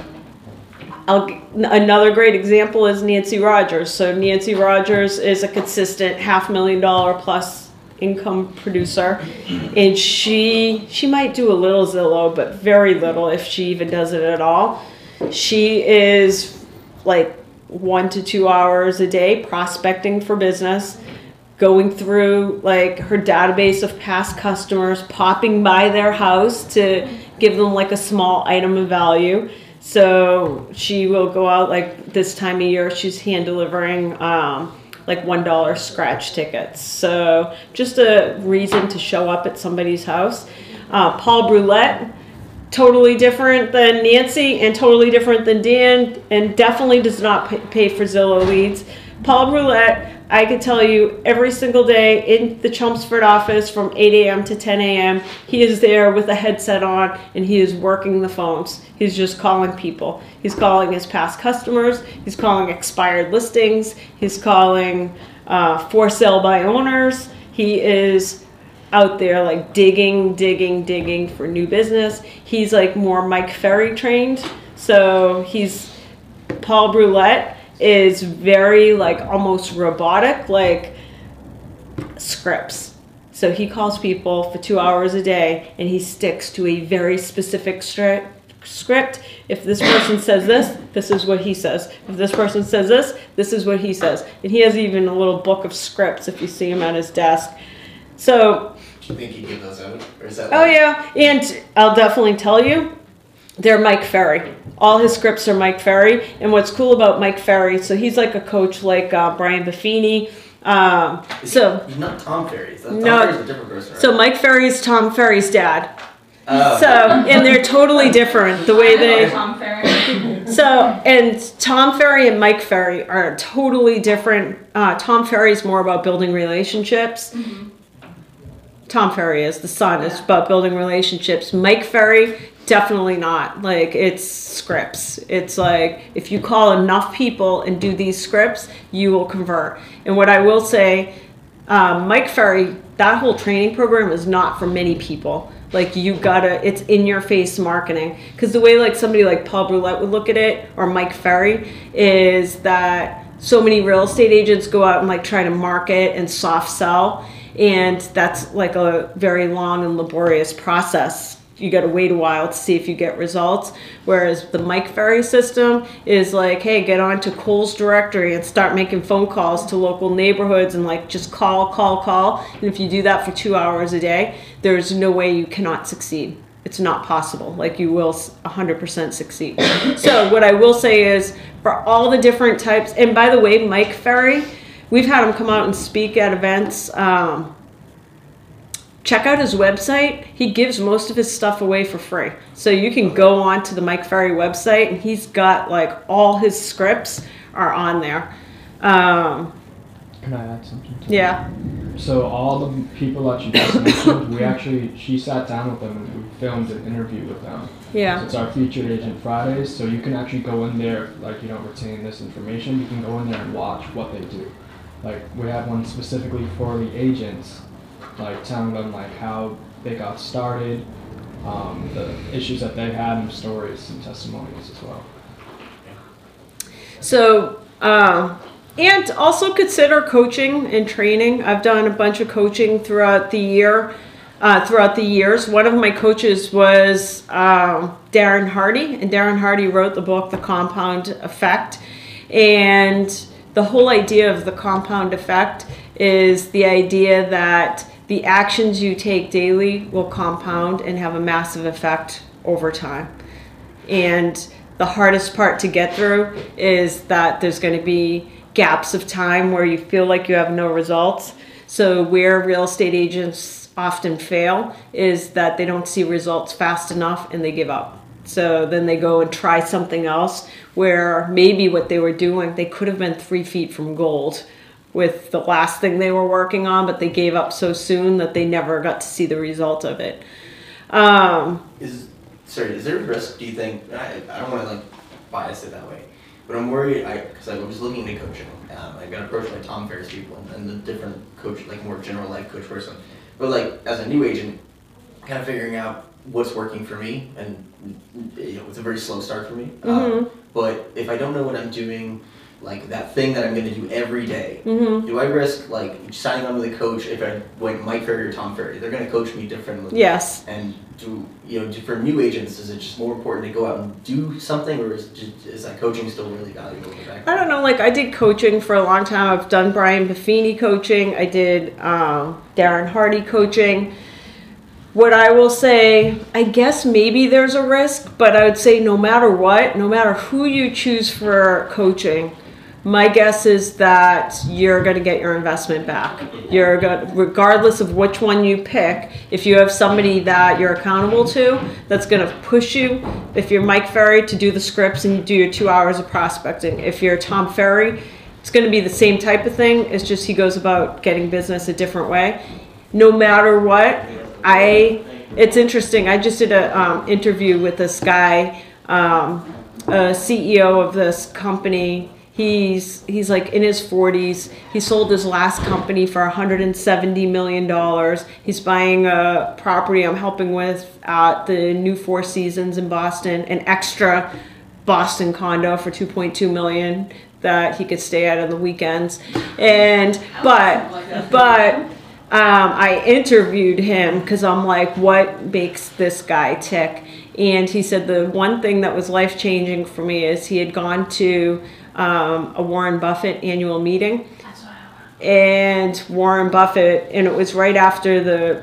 another great example is Nancy Rogers. So Nancy Rogers is a consistent $500,000 plus income producer, and she might do a little Zillow, but very little, if she even does it at all. She is 1 to 2 hours a day prospecting for business, going through her database of past customers, popping by their house to give them a small item of value. So she will go out this time of year, she's hand delivering $1 scratch tickets. So just a reason to show up at somebody's house. Paul Brulette, totally different than Nancy and totally different than Dan, and definitely does not pay for Zillow leads. Paul Brulette, I could tell you every single day in the Chelmsford office from 8 a.m. to 10 a.m. he is there with a headset on and he is working the phones. He's just calling people. He's calling his past customers. He's calling expired listings. He's calling for sale by owners. He is out there digging for new business. He's more Mike Ferry trained. So Paul Brulette is very almost robotic, scripts. So he calls people for 2 hours a day and he sticks to a very specific script. If this person says this, this is what he says. If this person says this, this is what he says. And he has even a little book of scripts if you see him at his desk. So do you think he gives those out? Or is that oh yeah, and I'll definitely tell you, they're Mike Ferry. All his scripts are Mike Ferry. And what's cool about Mike Ferry, so he's like a coach like Brian Buffini. He's not Tom Ferry. Tom Ferry's a different person, right? So Mike Ferry is Tom Ferry's dad. Oh. So, and they're totally different the way they. Tom Ferry. So, and Tom Ferry and Mike Ferry are totally different. Tom Ferry is more about building relationships. Mm-hmm. Tom Ferry is, the son is about building relationships. Mike Ferry, definitely not. Like, it's scripts. It's like, if you call enough people and do these scripts, you will convert. And what I will say, Mike Ferry, that whole training program is not for many people. Like, you gotta, it's in your face marketing. Because the way like somebody like Paul Brulette would look at it, or Mike Ferry, is that so many real estate agents go out and like try to market and soft sell. And that's like a very long and laborious process. You got to wait a while to see if you get results. Whereas the Mike Ferry system is like, hey, get onto Kohl's directory and start making phone calls to local neighborhoods and like just call. And if you do that for 2 hours a day, there's no way you cannot succeed. It's not possible. Like, you will 100% succeed. So what I will say is, for all the different types, and by the way, Mike Ferry, we've had him come out and speak at events. Check out his website. He gives most of his stuff away for free. So you can go on to the Mike Ferry website, and he's got like all his scripts are on there. Can I add something to Yeah. that? So all the people that you just mentioned, she sat down with them and we filmed an interview with them. Yeah. So it's our featured agent Fridays, so you can actually go in there, like, you don't retain this information, you can go in there and watch what they do. Like, we have one specifically for the agents, like telling them like how they got started, the issues that they had, and stories and testimonies as well. So, and also consider coaching and training. I've done a bunch of coaching throughout the year, throughout the years. One of my coaches was Darren Hardy, and Darren Hardy wrote the book, The Compound Effect. And the whole idea of the compound effect is the idea that the actions you take daily will compound and have a massive effect over time. And the hardest part to get through is that there's going to be gaps of time where you feel like you have no results. So where real estate agents often fail is that they don't see results fast enough and they give up. So then they go and try something else where maybe what they were doing, they could have been 3 feet from gold with the last thing they were working on, but they gave up so soon that they never got to see the result of it. Is there a risk, do you think, I don't want to like bias it that way, but I'm worried, because I was looking into coaching. I got approached by Tom Ferry's people and the different coach, like more general life coach person. But like, as a new agent, kind of figuring out what's working for me, and you know, it's a very slow start for me. But if I don't know what I'm doing, like that thing that I'm going to do every day, do I risk like signing on with a coach if I went Mike Ferry or Tom Ferry? They're going to coach me differently. Yes. And for new agents, is it just more important to go out and do something, or is that coaching still really valuable? I don't know. Like, I did coaching for a long time. I've done Brian Buffini coaching. I did Darren Hardy coaching. What I will say, I guess maybe there's a risk, but I would say no matter what, no matter who you choose for coaching, my guess is that you're going to get your investment back. Regardless of which one you pick, if you have somebody that you're accountable to, that's going to push you. If you're Mike Ferry, to do the scripts and you do your 2 hours of prospecting. If you're Tom Ferry, it's going to be the same type of thing. It's just he goes about getting business a different way. No matter what, it's interesting. I just did an interview with this guy, a CEO of this company. He's like in his 40s. He sold his last company for $170 million. He's buying a property I'm helping with at the new Four Seasons in Boston, an extra Boston condo for $2.2 million that he could stay at on the weekends. But I interviewed him because I'm like, what makes this guy tick? And he said the one thing that was life-changing for me is he had gone to a Warren Buffett annual meeting. and Warren Buffett, and it was right after the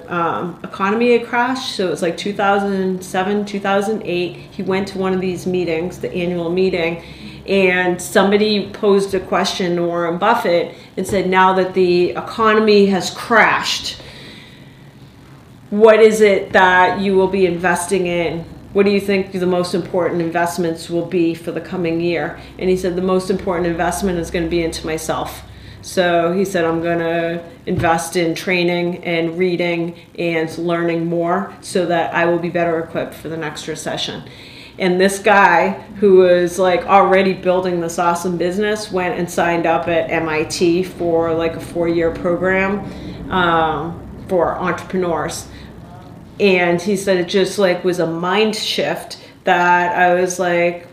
economy had crashed, so it was like 2007, 2008. He went to one of these meetings, the annual meeting, and somebody posed a question to Warren Buffett and said, now that the economy has crashed, what is it that you will be investing in? What do you think the most important investments will be for the coming year? And he said, the most important investment is going to be into myself. So he said, I'm going to invest in training and reading and learning more so that I will be better equipped for the next recession. And this guy who was like already building this awesome business went and signed up at MIT for like a 4-year program for entrepreneurs. And he said it just like was a mind shift that I was like,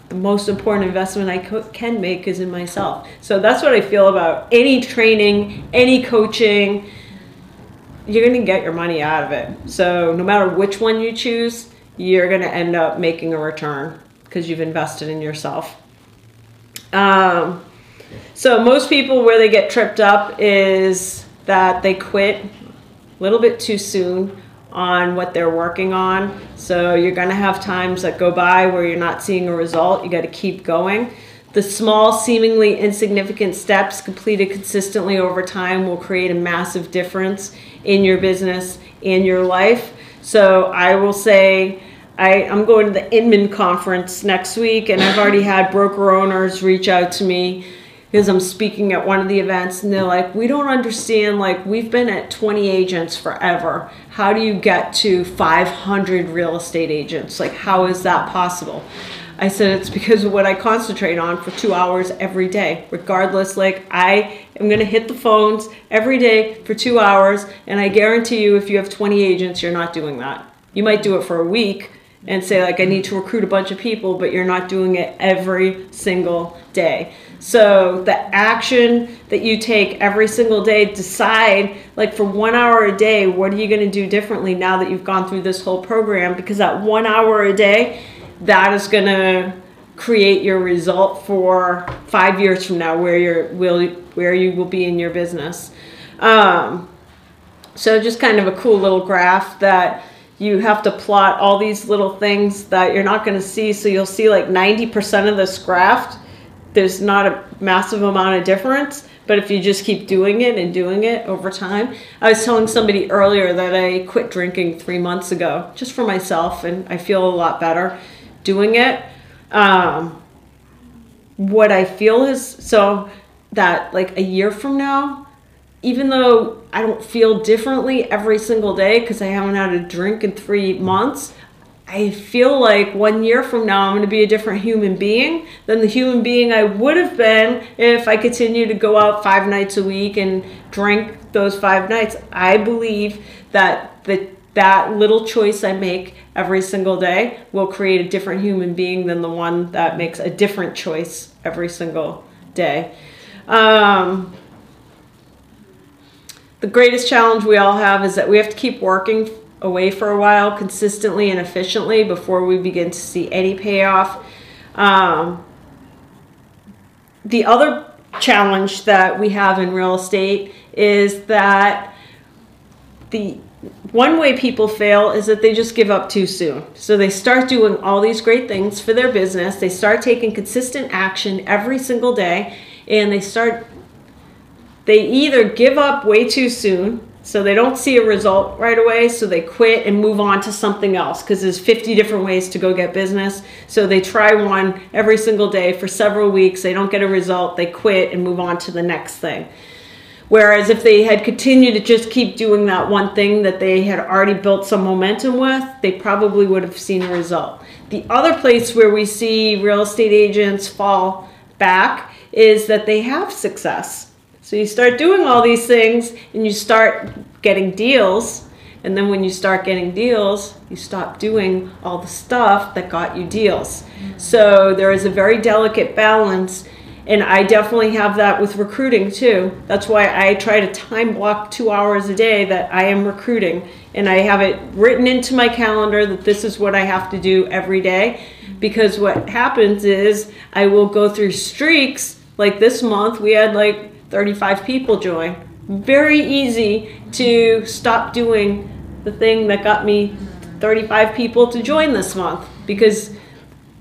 the most important investment I can make is in myself. So that's what I feel about any training, any coaching. You're going to get your money out of it. So no matter which one you choose, you're going to end up making a return because you've invested in yourself. So most people, where they get tripped up is that they quit a little bit too soon on what they're working on. So you're going to have times that go by where you're not seeing a result. You got to keep going. The small, seemingly insignificant steps completed consistently over time will create a massive difference in your business and your life. So I will say, I'm going to the Inman conference next week, and I've already had broker owners reach out to me because I'm speaking at one of the events, and they're like, we don't understand, like, we've been at 20 agents forever. How do you get to 500 real estate agents? Like, how is that possible? I said, it's because of what I concentrate on for 2 hours every day. Regardless, like, I am going to hit the phones every day for 2 hours, and I guarantee you if you have 20 agents, you're not doing that. You might do it for a week and say, like, I need to recruit a bunch of people, but you're not doing it every single day. So the action that you take every single day, decide, like, for 1 hour a day, what are you going to do differently now that you've gone through this whole program? Because that 1 hour a day, that is going to create your result for 5 years from now, where you will be in your business. So just kind of a cool little graph that you have to plot all these little things that you're not going to see. So you'll see like 90% of this graph, there's not a massive amount of difference. But if you just keep doing it and doing it over time. I was telling somebody earlier that I quit drinking 3 months ago, just for myself, and I feel a lot better doing it. What I feel is so that like a year from now, even though I don't feel differently every single day because I haven't had a drink in 3 months, I feel like 1 year from now I'm going to be a different human being than the human being I would have been if I continued to go out 5 nights a week and drink those 5 nights. I believe that that little choice I make every single day will create a different human being than the one that makes a different choice every single day. The greatest challenge we all have is that we have to keep working away for a while consistently and efficiently before we begin to see any payoff. The other challenge that we have in real estate is that the one way people fail is that they just give up too soon. So they start doing all these great things for their business. They start taking consistent action every single day, and they either give up way too soon, so they don't see a result right away, so they quit and move on to something else because there's 50 different ways to go get business. So they try one every single day for several weeks, they don't get a result, they quit and move on to the next thing. Whereas if they had continued to just keep doing that one thing that they had already built some momentum with, they probably would have seen a result. The other place where we see real estate agents fall back is that they have success. So you start doing all these things and you start getting deals. And then when you start getting deals, you stop doing all the stuff that got you deals. So there is a very delicate balance. And I definitely have that with recruiting too. That's why I try to time block 2 hours a day that I am recruiting. And I have it written into my calendar that this is what I have to do every day. Because what happens is I will go through streaks. Like this month, we had like 35 people join. Very easy to stop doing the thing that got me 35 people to join this month, because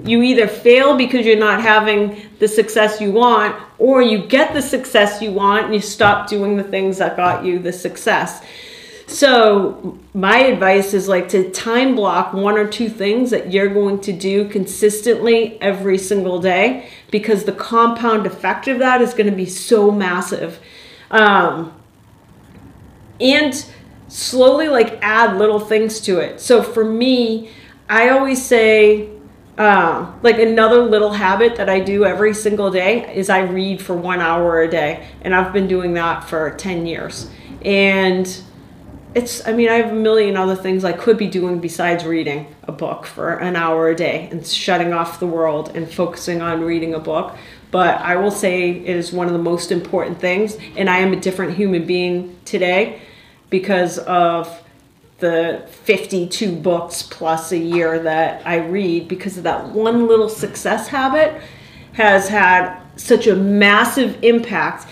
you either fail because you're not having the success you want, or you get the success you want and you stop doing the things that got you the success. So my advice is like to time block 1 or 2 things that you're going to do consistently every single day, because the compound effect of that is going to be so massive. And slowly like add little things to it. So for me, I always say, like another little habit that I do every single day is I read for 1 hour a day. And I've been doing that for 10 years. And I mean, I have a million other things I could be doing besides reading a book for an hour a day and shutting off the world and focusing on reading a book. But I will say it is one of the most important things. And I am a different human being today because of the 52 books plus a year that I read, because of that one little success habit has had such a massive impact.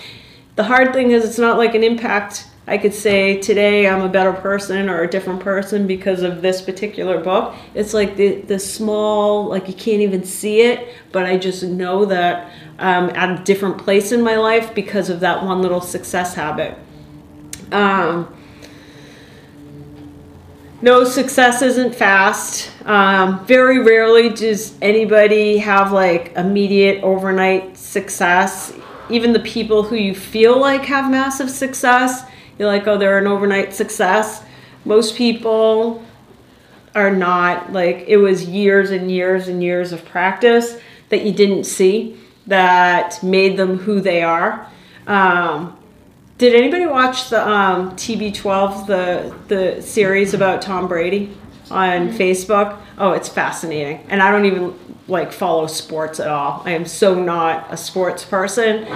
The hard thing is it's not like an impact I could say today I'm a better person or a different person because of this particular book. It's like the small, like you can't even see it, but I just know that I'm at a different place in my life because of that one little success habit. No, success isn't fast. Very rarely does anybody have like immediate overnight success. Even the people who you feel like have massive success, you're like, oh, they're an overnight success. Most people are not. Like, it was years and years and years of practice that you didn't see that made them who they are. Did anybody watch the TB12, the series about Tom Brady on Facebook? Oh, it's fascinating. And I don't even like follow sports at all. I am so not a sports person.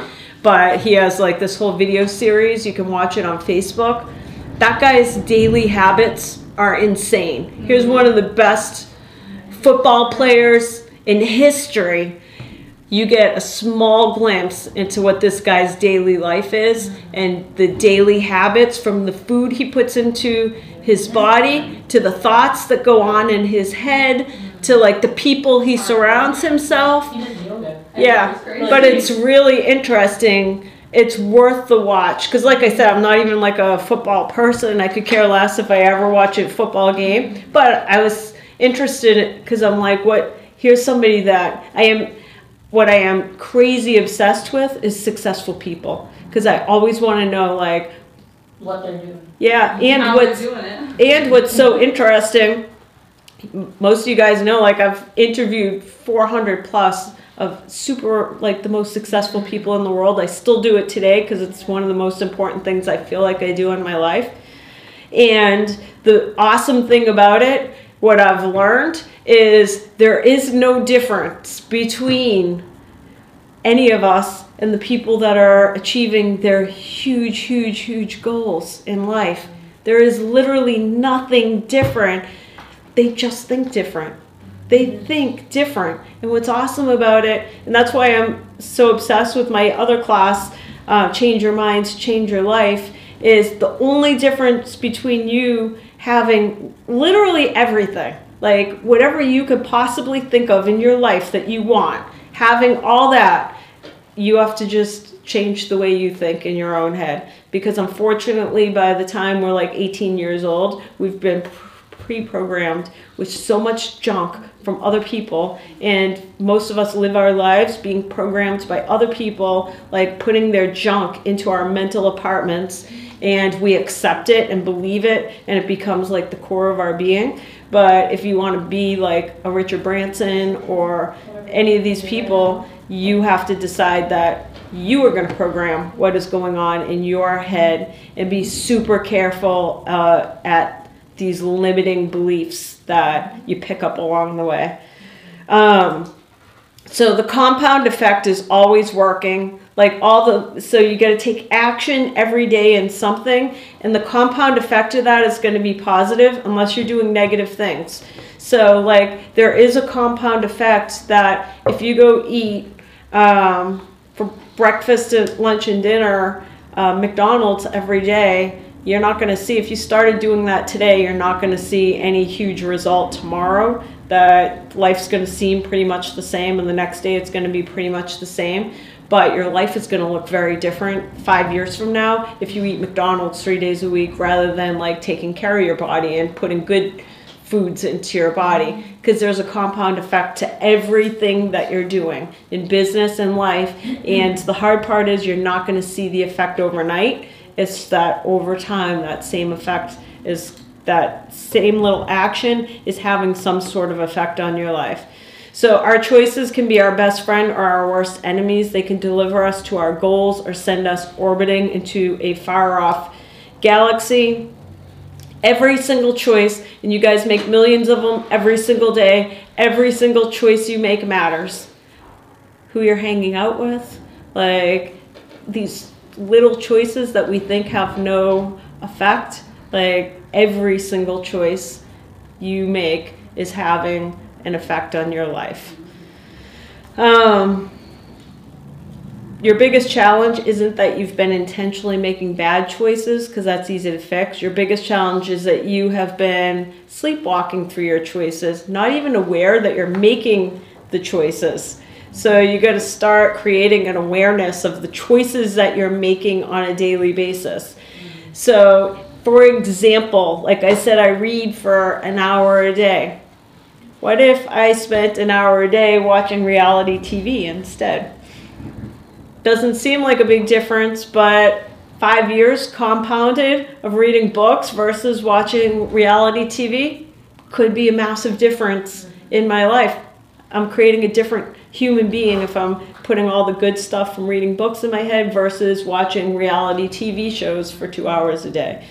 But he has like this whole video series. You can watch it on Facebook. That guy's daily habits are insane. Here's one of the best football players in history. You get a small glimpse into what this guy's daily life is and the daily habits, from the food he puts into his body to the thoughts that go on in his head to like the people he surrounds himself. Yeah, but it's really interesting. It's worth the watch, because like I said, I'm not even like a football person. I could care less if I ever watch a football game, but I was interested because I'm like, here's somebody that what I am crazy obsessed with is successful people, because I always want to know like what they're doing. Yeah, and what's so interesting, most of you guys know, like I've interviewed 400 plus of super, like the most successful people in the world. I still do it today because it's one of the most important things I feel like I do in my life. And the awesome thing about it, what I've learned, is there is no difference between any of us and the people that are achieving their huge, huge, huge goals in life. There is literally nothing different. They just think different. They think different. And what's awesome about it, and that's why I'm so obsessed with my other class, Change Your Minds, Change Your Life, is the only difference between you having literally everything, like whatever you could possibly think of in your life that you want, having all that, you have to just change the way you think in your own head. Because unfortunately, by the time we're like 18 years old, we've been pre-programmed with so much junk from other people, and most of us live our lives being programmed by other people, like putting their junk into our mental apartments, and we accept it and believe it, and it becomes like the core of our being. But if you want to be like a Richard Branson or any of these people, you have to decide that you are going to program what is going on in your head and be super careful at these limiting beliefs that you pick up along the way. So the compound effect is always working. Like so you got to take action every day in something, and the compound effect of that is going to be positive unless you're doing negative things. So like there is a compound effect that if you go eat for breakfast and lunch and dinner, McDonald's every day, you're not going to see, if you started doing that today, you're not going to see any huge result tomorrow. That life's going to seem pretty much the same, and the next day it's going to be pretty much the same. But your life is going to look very different 5 years from now if you eat McDonald's 3 days a week rather than like taking care of your body and putting good foods into your body, because there's a compound effect to everything that you're doing in business and life. And the hard part is you're not going to see the effect overnight. It's that over time, that same effect is, that same little action is having some sort of effect on your life. So our choices can be our best friend or our worst enemies. They can deliver us to our goals or send us orbiting into a far off galaxy. Every single choice, and you guys make millions of them every single day, every single choice you make matters. Who you're hanging out with, like these little choices that we think have no effect, like every single choice you make is having an effect on your life. Your biggest challenge isn't that you've been intentionally making bad choices, because that's easy to fix. Your biggest challenge is that you have been sleepwalking through your choices, not even aware that you're making the choices. So you got to start creating an awareness of the choices that you're making on a daily basis. So, for example, like I said, I read for an hour a day. What if I spent an hour a day watching reality TV instead? Doesn't seem like a big difference, but 5 years compounded of reading books versus watching reality TV could be a massive difference in my life. I'm creating a different human being if I'm putting all the good stuff from reading books in my head versus watching reality TV shows for 2 hours a day.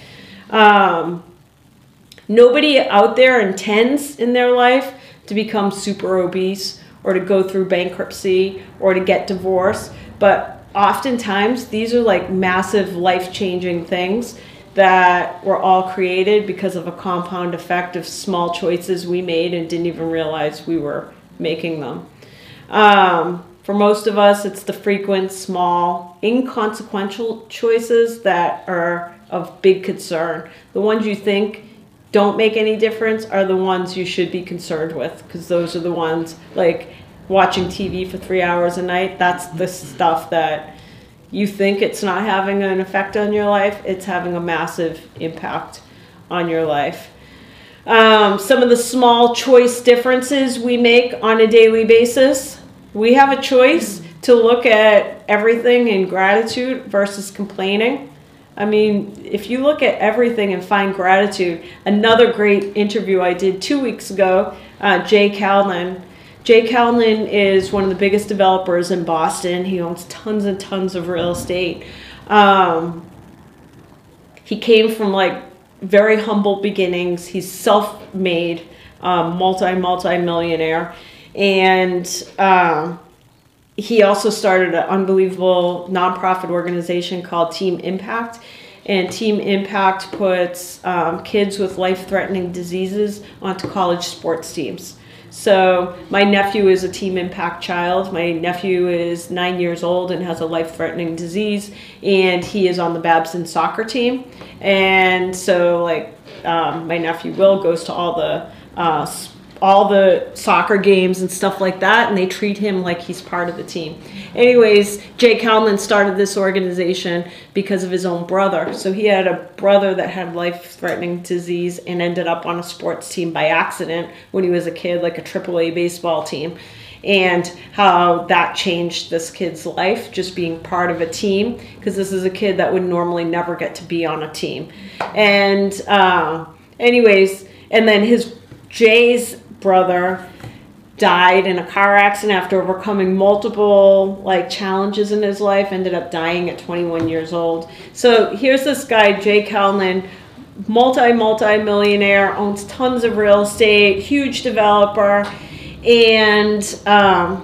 Nobody out there intends in their life to become super obese or to go through bankruptcy or to get divorced. But oftentimes, these are like massive life-changing things that were all created because of a compound effect of small choices we made and didn't even realize we were making them. For most of us, it's the frequent, small, inconsequential choices that are of big concern. The ones you think don't make any difference are the ones you should be concerned with, because those are the ones like watching TV for 3 hours a night. That's the stuff that you think it's not having an effect on your life. It's having a massive impact on your life. Some of the small choice differences we make on a daily basis. We have a choice to look at everything in gratitude versus complaining. I mean, if you look at everything and find gratitude, another great interview I did 2 weeks ago, Jay Calnan. Jay Calnan is one of the biggest developers in Boston. He owns tons and tons of real estate. He came from like very humble beginnings. He's self-made, multi-millionaire. And he also started an unbelievable nonprofit organization called Team Impact. And Team Impact puts kids with life-threatening diseases onto college sports teams. So my nephew is a Team Impact child. My nephew is 9 years old and has a life-threatening disease, and he is on the Babson soccer team. And so like my nephew Will goes to all the soccer games and stuff like that, and they treat him like he's part of the team. Anyways, Jay Calnan started this organization because of his own brother. So he had a brother that had life-threatening disease and ended up on a sports team by accident when he was a kid, like a AAA baseball team. And how that changed this kid's life, just being part of a team, because this is a kid that would normally never get to be on a team. And anyways, and then Jay's brother died in a car accident after overcoming multiple like challenges in his life, ended up dying at 21 years old. So here's this guy, Jay Calnan, multi-millionaire, owns tons of real estate, huge developer. And I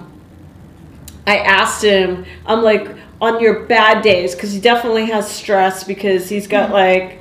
asked him, I'm like, on your bad days, because he definitely has stress because he's got like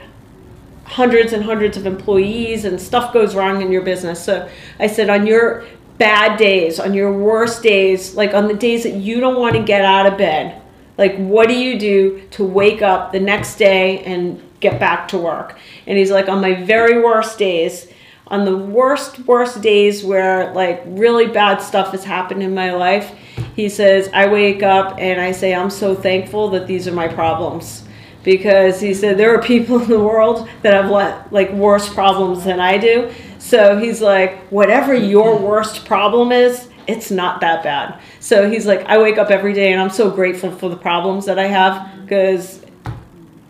hundreds and hundreds of employees and stuff goes wrong in your business. So I said, on your bad days, on your worst days, like on the days that you don't want to get out of bed, Like, what do you do to wake up the next day and get back to work? And he's like, on my very worst days, on the worst days where like really bad stuff has happened in my life, he says, I wake up and I say, I'm so thankful that these are my problems. Because he said, there are people in the world that have like worse problems than I do. So he's like, whatever your worst problem is, it's not that bad. So he's like, I wake up every day and I'm so grateful for the problems that I have because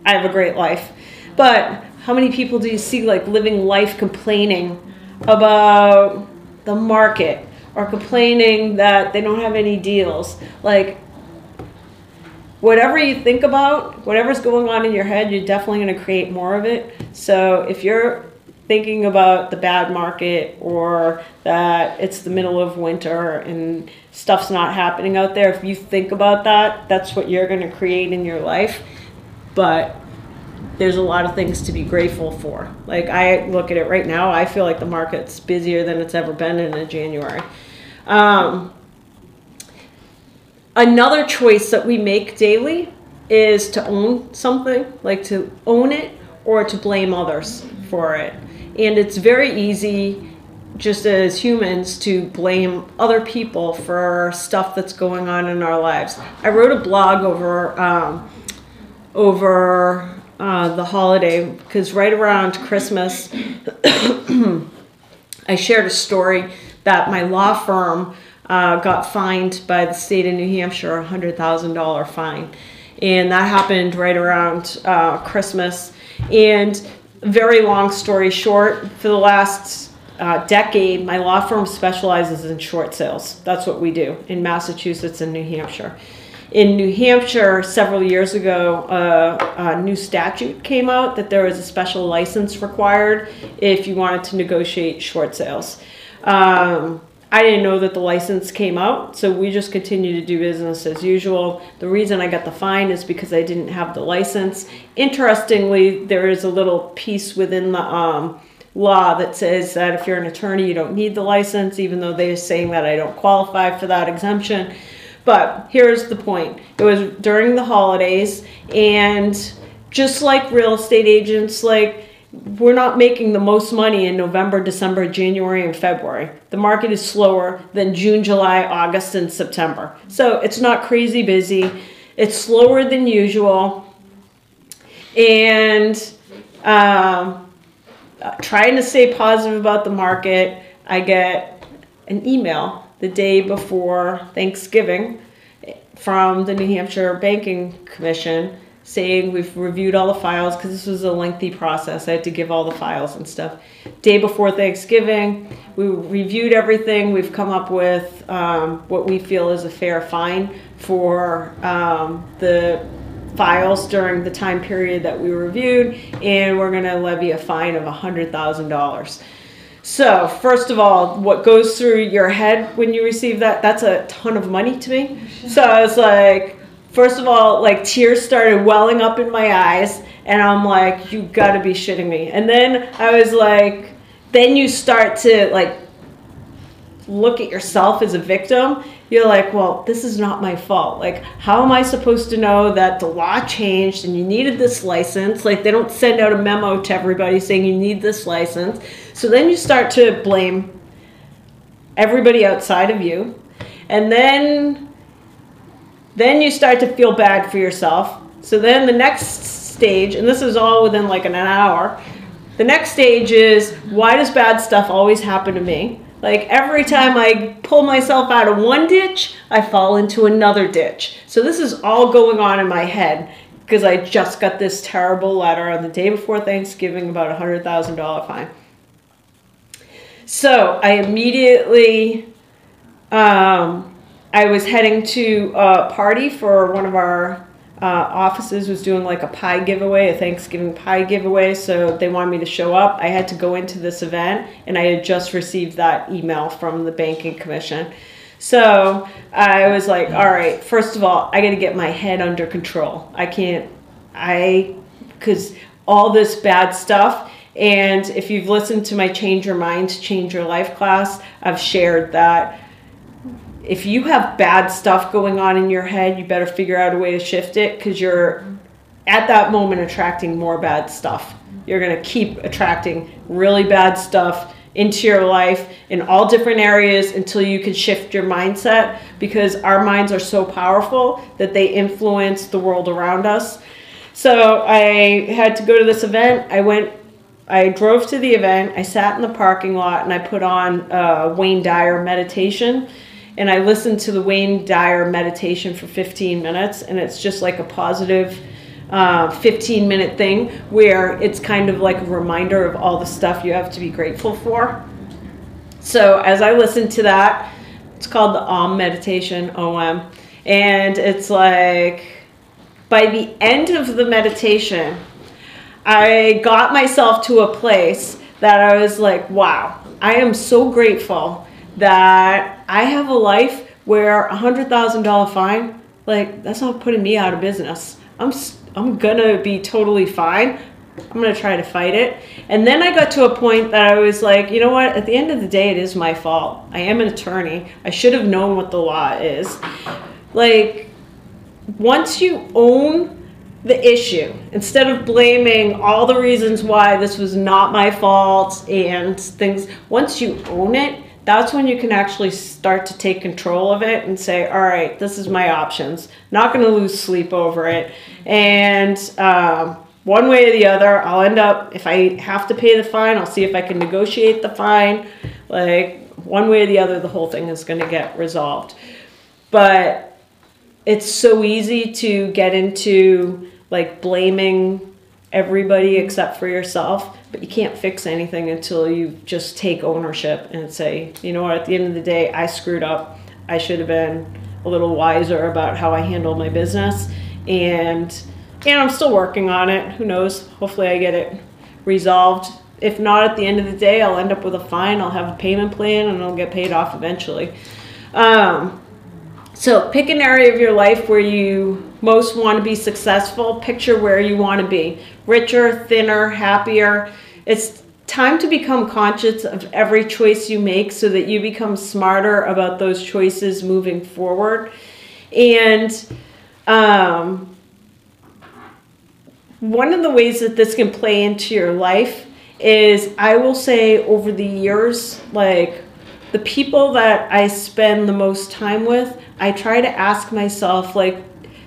I have a great life. But how many people do you see like living life complaining about the market or complaining that they don't have any deals? Like, whatever you think about, whatever's going on in your head, you're definitely going to create more of it. So if you're thinking about the bad market or that it's the middle of winter and stuff's not happening out there, if you think about that, that's what you're going to create in your life. But there's a lot of things to be grateful for. Like, I look at it right now, I feel like the market's busier than it's ever been in a January. Another choice that we make daily is to own something, like to own it or to blame others for it. And it's very easy, just as humans, to blame other people for stuff that's going on in our lives. I wrote a blog over the holiday, because right around Christmas, I shared a story that my law firm got fined by the state of New Hampshire, a $100,000 fine. And that happened right around Christmas. And very long story short, for the last decade, my law firm specializes in short sales. That's what we do in Massachusetts and New Hampshire. In New Hampshire, several years ago, a new statute came out that there was a special license required if you wanted to negotiate short sales. I didn't know that the license came out, so we just continue to do business as usual. The reason I got the fine is because I didn't have the license. Interestingly, there is a little piece within the law that says that if you're an attorney, you don't need the license, even though they're saying that I don't qualify for that exemption. But here's the point. It was during the holidays, and just like real estate agents, like, we're not making the most money in November, December, January, and February. The market is slower than June, July, August, and September. So it's not crazy busy. It's slower than usual. And trying to stay positive about the market, I get an email the day before Thanksgiving from the New Hampshire Banking Commission saying we've reviewed all the files, because this was a lengthy process. I had to give all the files and stuff. Day before Thanksgiving, we reviewed everything. We've come up with what we feel is a fair fine for the files during the time period that we reviewed, and we're going to levy a fine of $100,000. So first of all, what goes through your head when you receive that, that's a ton of money to me. So I was like, first of all, like, tears started welling up in my eyes, and I'm like, you gotta be shitting me. And then I was like, then you start to like look at yourself as a victim. You're like, well, this is not my fault. Like, how am I supposed to know that the law changed and you needed this license? Like, they don't send out a memo to everybody saying you need this license. So then you start to blame everybody outside of you. And then you start to feel bad for yourself. So then the next stage, and this is all within like an hour, the next stage is, why does bad stuff always happen to me? Like, every time I pull myself out of one ditch, I fall into another ditch. So this is all going on in my head because I just got this terrible letter on the day before Thanksgiving about a $100,000 fine. So I immediately, I was heading to a party for one of our offices was doing like a pie giveaway, a Thanksgiving pie giveaway. So they wanted me to show up. I had to go into this event, and I had just received that email from the Banking Commission. So I was like, all right, first of all, I got to get my head under control. Because all this bad stuff. And if you've listened to my Change Your Mind, Change Your Life class, I've shared that if you have bad stuff going on in your head, you better figure out a way to shift it, because you're at that moment attracting more bad stuff. You're going to keep attracting really bad stuff into your life in all different areas until you can shift your mindset, because our minds are so powerful that they influence the world around us. So I had to go to this event. I drove to the event, I sat in the parking lot, and I put on Wayne Dyer meditation, and I listened to the Wayne Dyer meditation for 15 minutes, and it's just like a positive 15-minute thing where it's kind of like a reminder of all the stuff you have to be grateful for. So as I listened to that, it's called the Om meditation, OM, and it's like by the end of the meditation, I got myself to a place that I was like, wow, I am so grateful that I have a life where $100,000 fine, like, that's not putting me out of business. I'm gonna be totally fine. I'm gonna try to fight it. And then I got to a point that I was like, you know what, at the end of the day, it is my fault. I am an attorney. I should have known what the law is. Like, once you own the issue, instead of blaming all the reasons why this was not my fault and things, once you own it, that's when you can actually start to take control of it and say, all right, this is my options. Not going to lose sleep over it. And one way or the other, I'll end up, if I have to pay the fine, I'll see if I can negotiate the fine. Like, one way or the other, the whole thing is going to get resolved. But it's so easy to get into like blaming everybody except for yourself, but you can't fix anything until you just take ownership and say, you know what, at the end of the day, I screwed up. I should have been a little wiser about how I handle my business, and I'm still working on it. Who knows? Hopefully I get it resolved. If not, at the end of the day, I'll end up with a fine. I'll have a payment plan and I'll get paid off eventually. So pick an area of your life where you most want to be successful. Picture where you want to be. Richer, thinner, happier. It's time to become conscious of every choice you make so that you become smarter about those choices moving forward. And one of the ways that this can play into your life is, I will say, over the years, like, the people that I spend the most time with, I try to ask myself, like,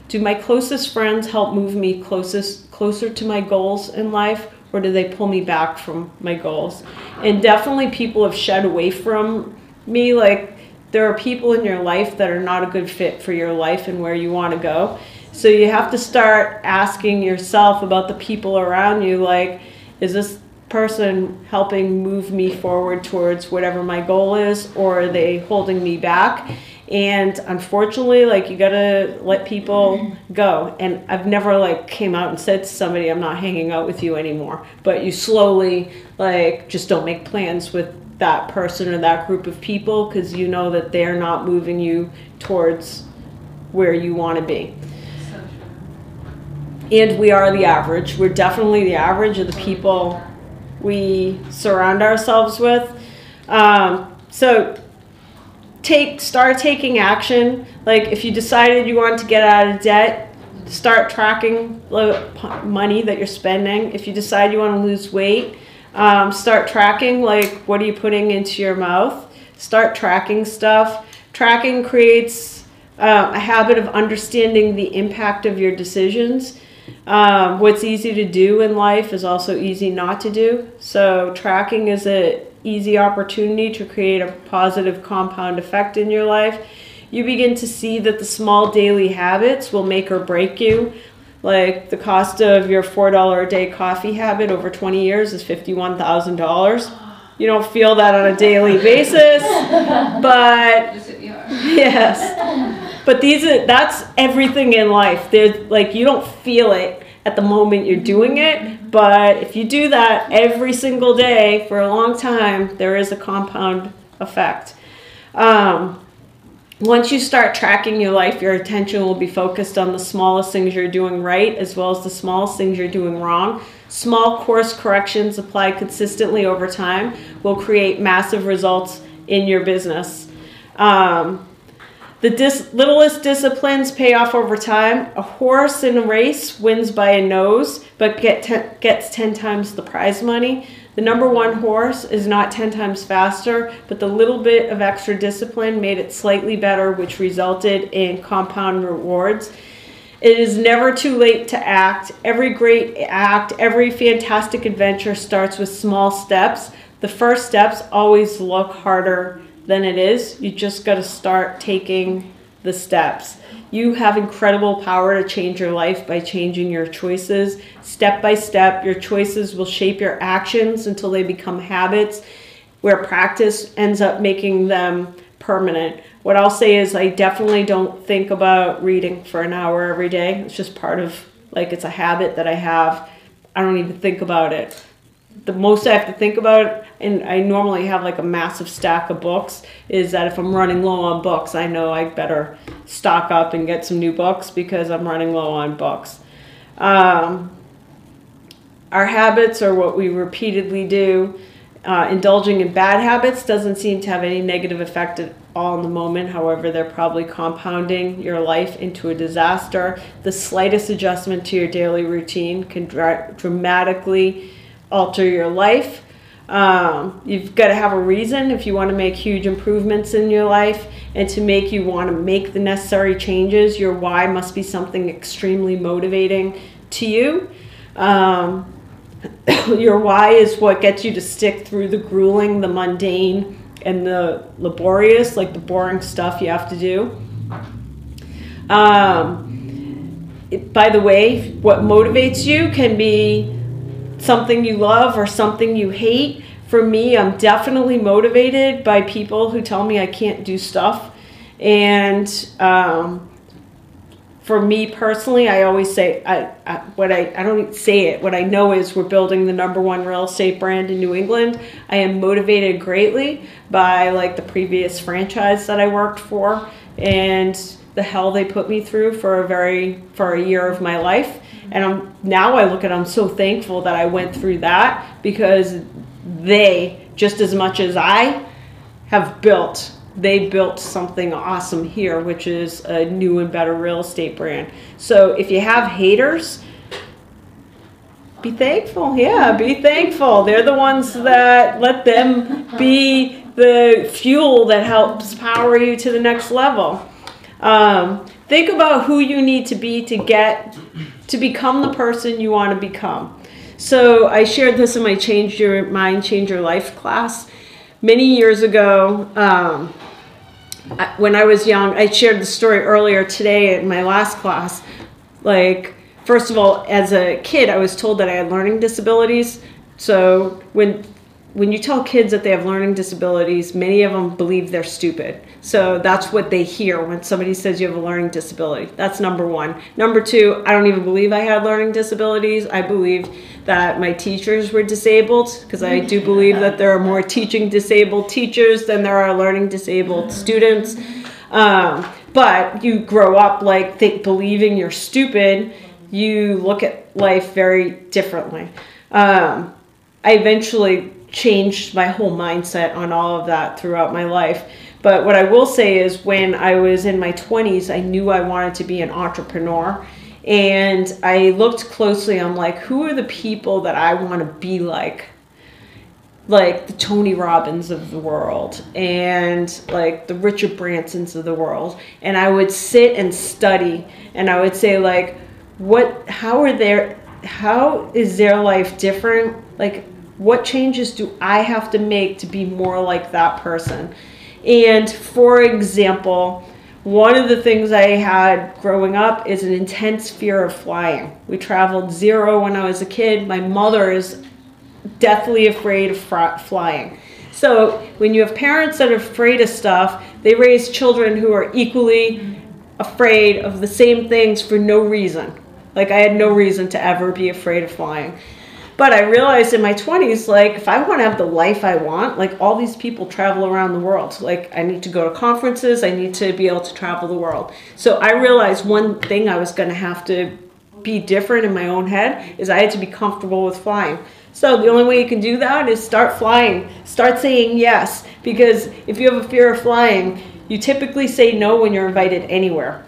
do my closest friends help move me closer to my goals in life, or do they pull me back from my goals? And definitely people have shed away from me. Like, there are people in your life that are not a good fit for your life and where you want to go. So you have to start asking yourself about the people around you, like, is this person helping move me forward towards whatever my goal is, or are they holding me back? And unfortunately, like, you gotta let people go. And I've never like came out and said to somebody, I'm not hanging out with you anymore, but you slowly like just don't make plans with that person or that group of people, because you know that they're not moving you towards where you want to be. And we are the average. We're definitely the average of the people we surround ourselves with. So start taking action. Like, if you decided you want to get out of debt, start tracking the money that you're spending. If you decide you want to lose weight, start tracking, like, what are you putting into your mouth? Start tracking stuff. Tracking creates a habit of understanding the impact of your decisions. What's easy to do in life is also easy not to do. So tracking is an easy opportunity to create a positive compound effect in your life. You begin to see that the small daily habits will make or break you. Like, the cost of your $4 a day coffee habit over 20 years is $51,000. You don't feel that on a daily basis, but yes. But that's everything in life. There's, like, you don't feel it at the moment you're doing it, but if you do that every single day for a long time, there is a compound effect. Once you start tracking your life, your attention will be focused on the smallest things you're doing right, as well as the smallest things you're doing wrong. Small course corrections applied consistently over time will create massive results in your business. The littlest disciplines pay off over time. A horse in a race wins by a nose, but gets 10 times the prize money. The number one horse is not 10 times faster, but the little bit of extra discipline made it slightly better, which resulted in compound rewards. It is never too late to act. Every great act, every fantastic adventure starts with small steps. The first steps always look harder than it is. You just got to start taking the steps. You have incredible power to change your life by changing your choices. Step by step, your choices will shape your actions until they become habits, where practice ends up making them permanent. What I'll say is I definitely don't think about reading for an hour every day. It's just part of, like, it's a habit that I have. I don't even think about it. The most I have to think about, and I normally have like a massive stack of books, is that if I'm running low on books, I know I better stock up and get some new books because I'm running low on books. Our habits are what we repeatedly do. Indulging in bad habits doesn't seem to have any negative effect at all in the moment. However, they're probably compounding your life into a disaster. The slightest adjustment to your daily routine can dramatically alter your life. You've got to have a reason if you want to make huge improvements in your life, and to make you want to make the necessary changes, your why must be something extremely motivating to you. Your why is what gets you to stick through the grueling, the mundane, and the laborious, like the boring stuff you have to do. By the way, what motivates you can be something you love or something you hate. For me, I'm definitely motivated by people who tell me I can't do stuff. And for me personally, I always say, I don't even say it, what I know is we're building the #1 real estate brand in New England. I am motivated greatly by like the previous franchise that I worked for and the hell they put me through for a year of my life. And now I look at it, I'm so thankful that I went through that, because they, just as much as I have built, they built something awesome here, which is a new and better real estate brand. So if you have haters, be thankful. Yeah, be thankful. They're the ones that, let them be the fuel that helps power you to the next level. Think about who you need to be to become the person you want to become. So I shared this in my Change Your Mind, Change Your Life class many years ago. When I was young, I shared the story earlier today in my last class. Like, first of all, as a kid, I was told that I had learning disabilities. So when you tell kids that they have learning disabilities, many of them believe they're stupid. So that's what they hear when somebody says you have a learning disability. That's number one. Number two, I don't even believe I had learning disabilities. I believe that my teachers were disabled, because I do believe that there are more teaching disabled teachers than there are learning disabled students. But you grow up like believing you're stupid, you look at life very differently. I eventually changed my whole mindset on all of that throughout my life. But what I will say is, when I was in my 20s, I knew I wanted to be an entrepreneur. And I looked closely, I'm like, who are the people that I want to be like the Tony Robbins of the world, and like the Richard Bransons of the world. And I would sit and study, and I would say, like, how is their life different? Like, what changes do I have to make to be more like that person? And for example, one of the things I had growing up is an intense fear of flying. We traveled zero when I was a kid. My mother is deathly afraid of flying. So when you have parents that are afraid of stuff, they raise children who are equally afraid of the same things for no reason. Like, I had no reason to ever be afraid of flying. But I realized in my 20s, like, if I want to have the life I want, like, all these people travel around the world. Like, I need to go to conferences. I need to be able to travel the world. So I realized one thing I was going to have to be different in my own head is I had to be comfortable with flying. So the only way you can do that is start flying. Start saying yes. Because if you have a fear of flying, you typically say no when you're invited anywhere.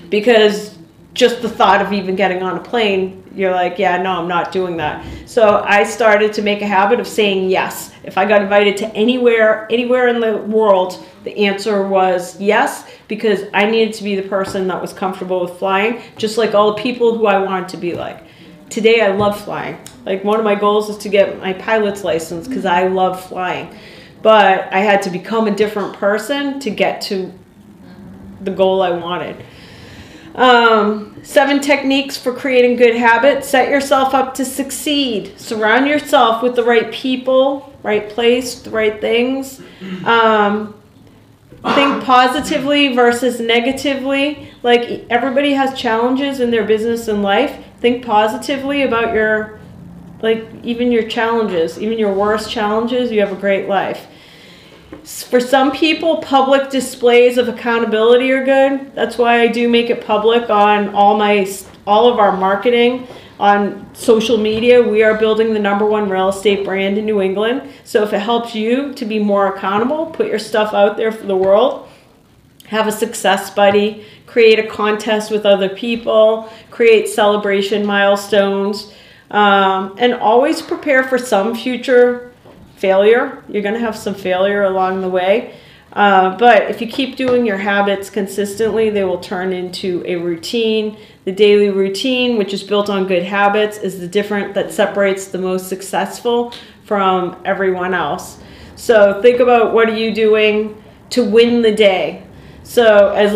Because just the thought of even getting on a plane, you're like, yeah, no, I'm not doing that. So I started to make a habit of saying yes. If I got invited to anywhere in the world, the answer was yes, because I needed to be the person that was comfortable with flying, just like all the people who I wanted to be like. Today I love flying. Like, one of my goals is to get my pilot's license because I love flying. But I had to become a different person to get to the goal I wanted. 7 techniques for creating good habits. Set yourself up to succeed. Surround yourself with the right people, right place, the right things. Think positively versus negatively. Like, everybody has challenges in their business and life. Think positively about your, like, even your challenges, even your worst challenges. You have a great life. For some people, public displays of accountability are good. That's why I do make it public on all of our marketing on social media. We are building the #1 real estate brand in New England. So if it helps you to be more accountable, put your stuff out there for the world. Have a success buddy. Create a contest with other people. Create celebration milestones. And always prepare for some future failure. You're going to have some failure along the way. But if you keep doing your habits consistently, they will turn into a routine. The daily routine, which is built on good habits, is the difference that separates the most successful from everyone else. So think about, what are you doing to win the day? So as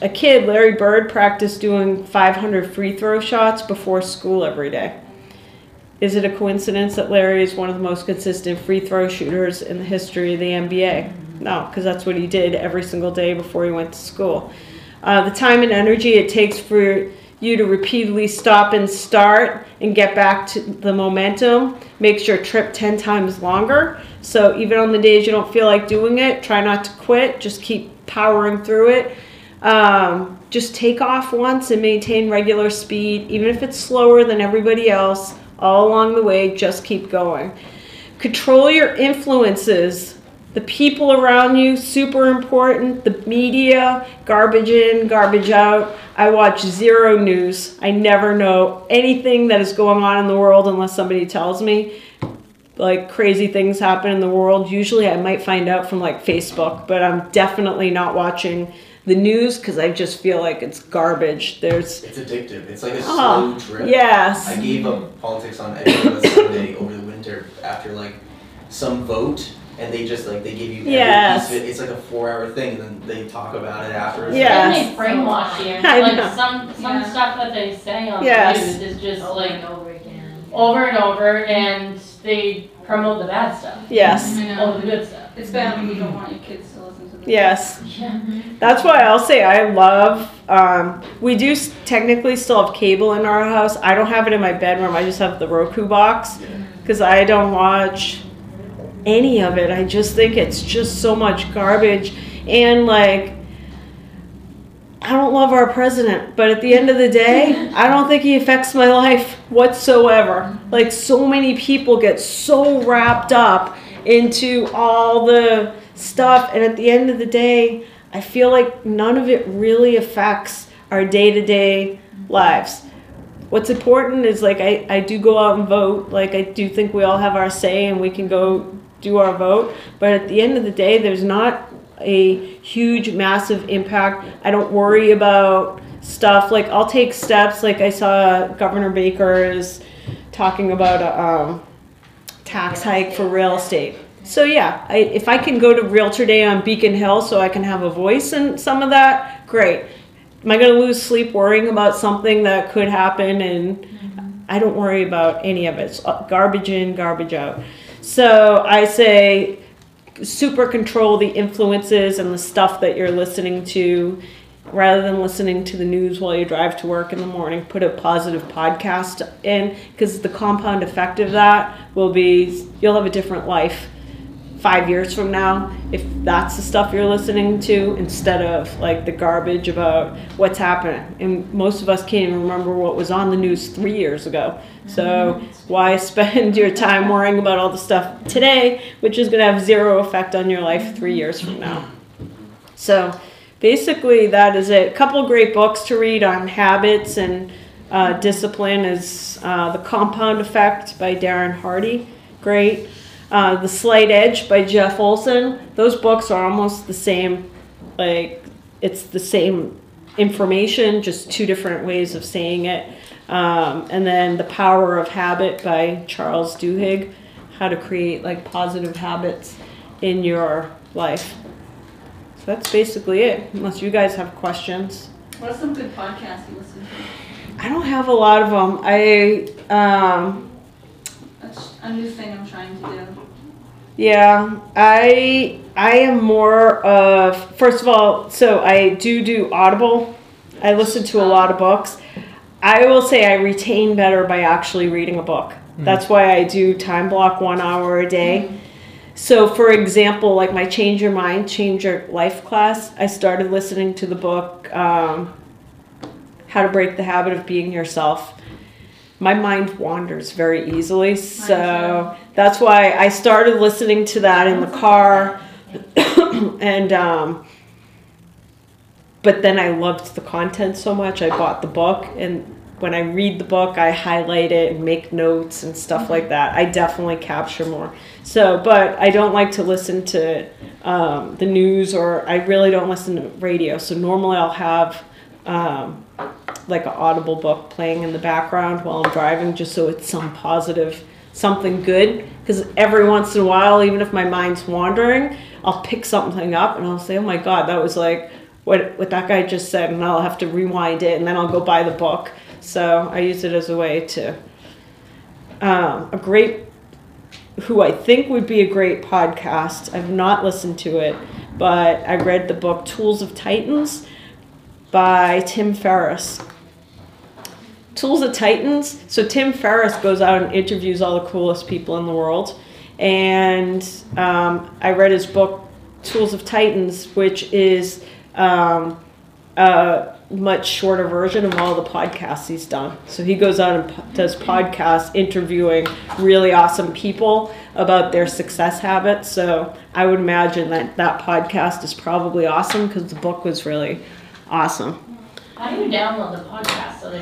a kid, Larry Bird practiced doing 500 free throw shots before school every day. Is it a coincidence that Larry is one of the most consistent free throw shooters in the history of the NBA? No, because that's what he did every single day before he went to school. The time and energy it takes for you to repeatedly stop and start and get back to the momentum makes your trip 10 times longer. So even on the days you don't feel like doing it, try not to quit. Just keep powering through it. Just take off once and maintain regular speed, even if it's slower than everybody else. All along the way, just keep going. Control your influences. The people around you, super important. The media, garbage in, garbage out. I watch zero news. I never know anything that is going on in the world unless somebody tells me. Like, crazy things happen in the world. Usually I might find out from like Facebook, but I'm definitely not watching the news because I just feel like it's garbage. It's addictive. It's like a slow drip. Yes. I gave up politics on every Sunday over the winter after like some vote, and they just like, they give you every piece of it. It's like a 4-hour thing, and then they talk about it afterwards. Yeah. And they brainwash you. Like some stuff that they say on the news is just over like and over again. Over and over, and they promote the bad stuff. Yes. Over the good stuff. It's bad when you don't want your kids to listen to the Yes. Yeah. That's why I'll say I love, we do technically still have cable in our house. I don't have it in my bedroom. I just have the Roku box because I don't watch any of it. I just think it's just so much garbage. And like, I don't love our president, but at the end of the day, I don't think he affects my life whatsoever. Like, so many people get so wrapped up into all the stuff, and at the end of the day, I feel like none of it really affects our day-to-day lives. What's important is, like, I do go out and vote. Like, I do think we all have our say and we can go do our vote, but at the end of the day, there's not a huge, massive impact. I don't worry about stuff. Like, I'll take steps. Like, I saw Governor Baker is talking about a tax hike for real estate. So yeah, if I can go to Realtor Day on Beacon Hill so I can have a voice in some of that, great. Am I going to lose sleep worrying about something that could happen? And I don't worry about any of it. It's garbage in, garbage out. So I say, super control the influences and the stuff that you're listening to. Rather than listening to the news while you drive to work in the morning, put a positive podcast in, because the compound effect of that will be, you'll have a different life 5 years from now if that's the stuff you're listening to instead of like the garbage about what's happening. And most of us can't even remember what was on the news 3 years ago. So why spend your time worrying about all the stuff today, which is going to have zero effect on your life 3 years from now? So basically that is it. A couple great books to read on habits and discipline is The Compound Effect by Darren Hardy. Great. The Slight Edge by Jeff Olson. Those books are almost the same. Like, it's the same information, just two different ways of saying it. And then The Power of Habit by Charles Duhigg. How to create like positive habits in your life. So that's basically it, unless you guys have questions. What's some good podcasts you listen to? I don't have a lot of them. That's a new thing I'm trying to do. Yeah, I am more of, first of all, so I do Audible. I listen to a lot of books. I will say I retain better by actually reading a book. That's why I do time block 1 hour a day. So for example, like my Change Your Mind, Change Your Life class, I started listening to the book, How to Break the Habit of Being Yourself. My mind wanders very easily, so that's why I started listening to that in the car. And but then I loved the content so much, I bought the book, and when I read the book, I highlight it and make notes and stuff like that. I definitely capture more. So, but I don't like to listen to the news, or I really don't listen to radio. So normally I'll have like an Audible book playing in the background while I'm driving, just so it's some positive, something good. Because every once in a while, even if my mind's wandering, I'll pick something up and I'll say, oh my God, that was like what that guy just said, and I'll have to rewind it, and then I'll go buy the book. So I use it as a way to, a great, who I think would be a great podcast. I've not listened to it, but I read the book Tools of Titans by Tim Ferriss. Tools of Titans. So Tim Ferriss goes out and interviews all the coolest people in the world. And I read his book Tools of Titans, which is a much shorter version of all the podcasts he's done. So he goes out and does podcasts interviewing really awesome people about their success habits. So I would imagine that podcast is probably awesome because the book was really awesome. How do you download the podcast?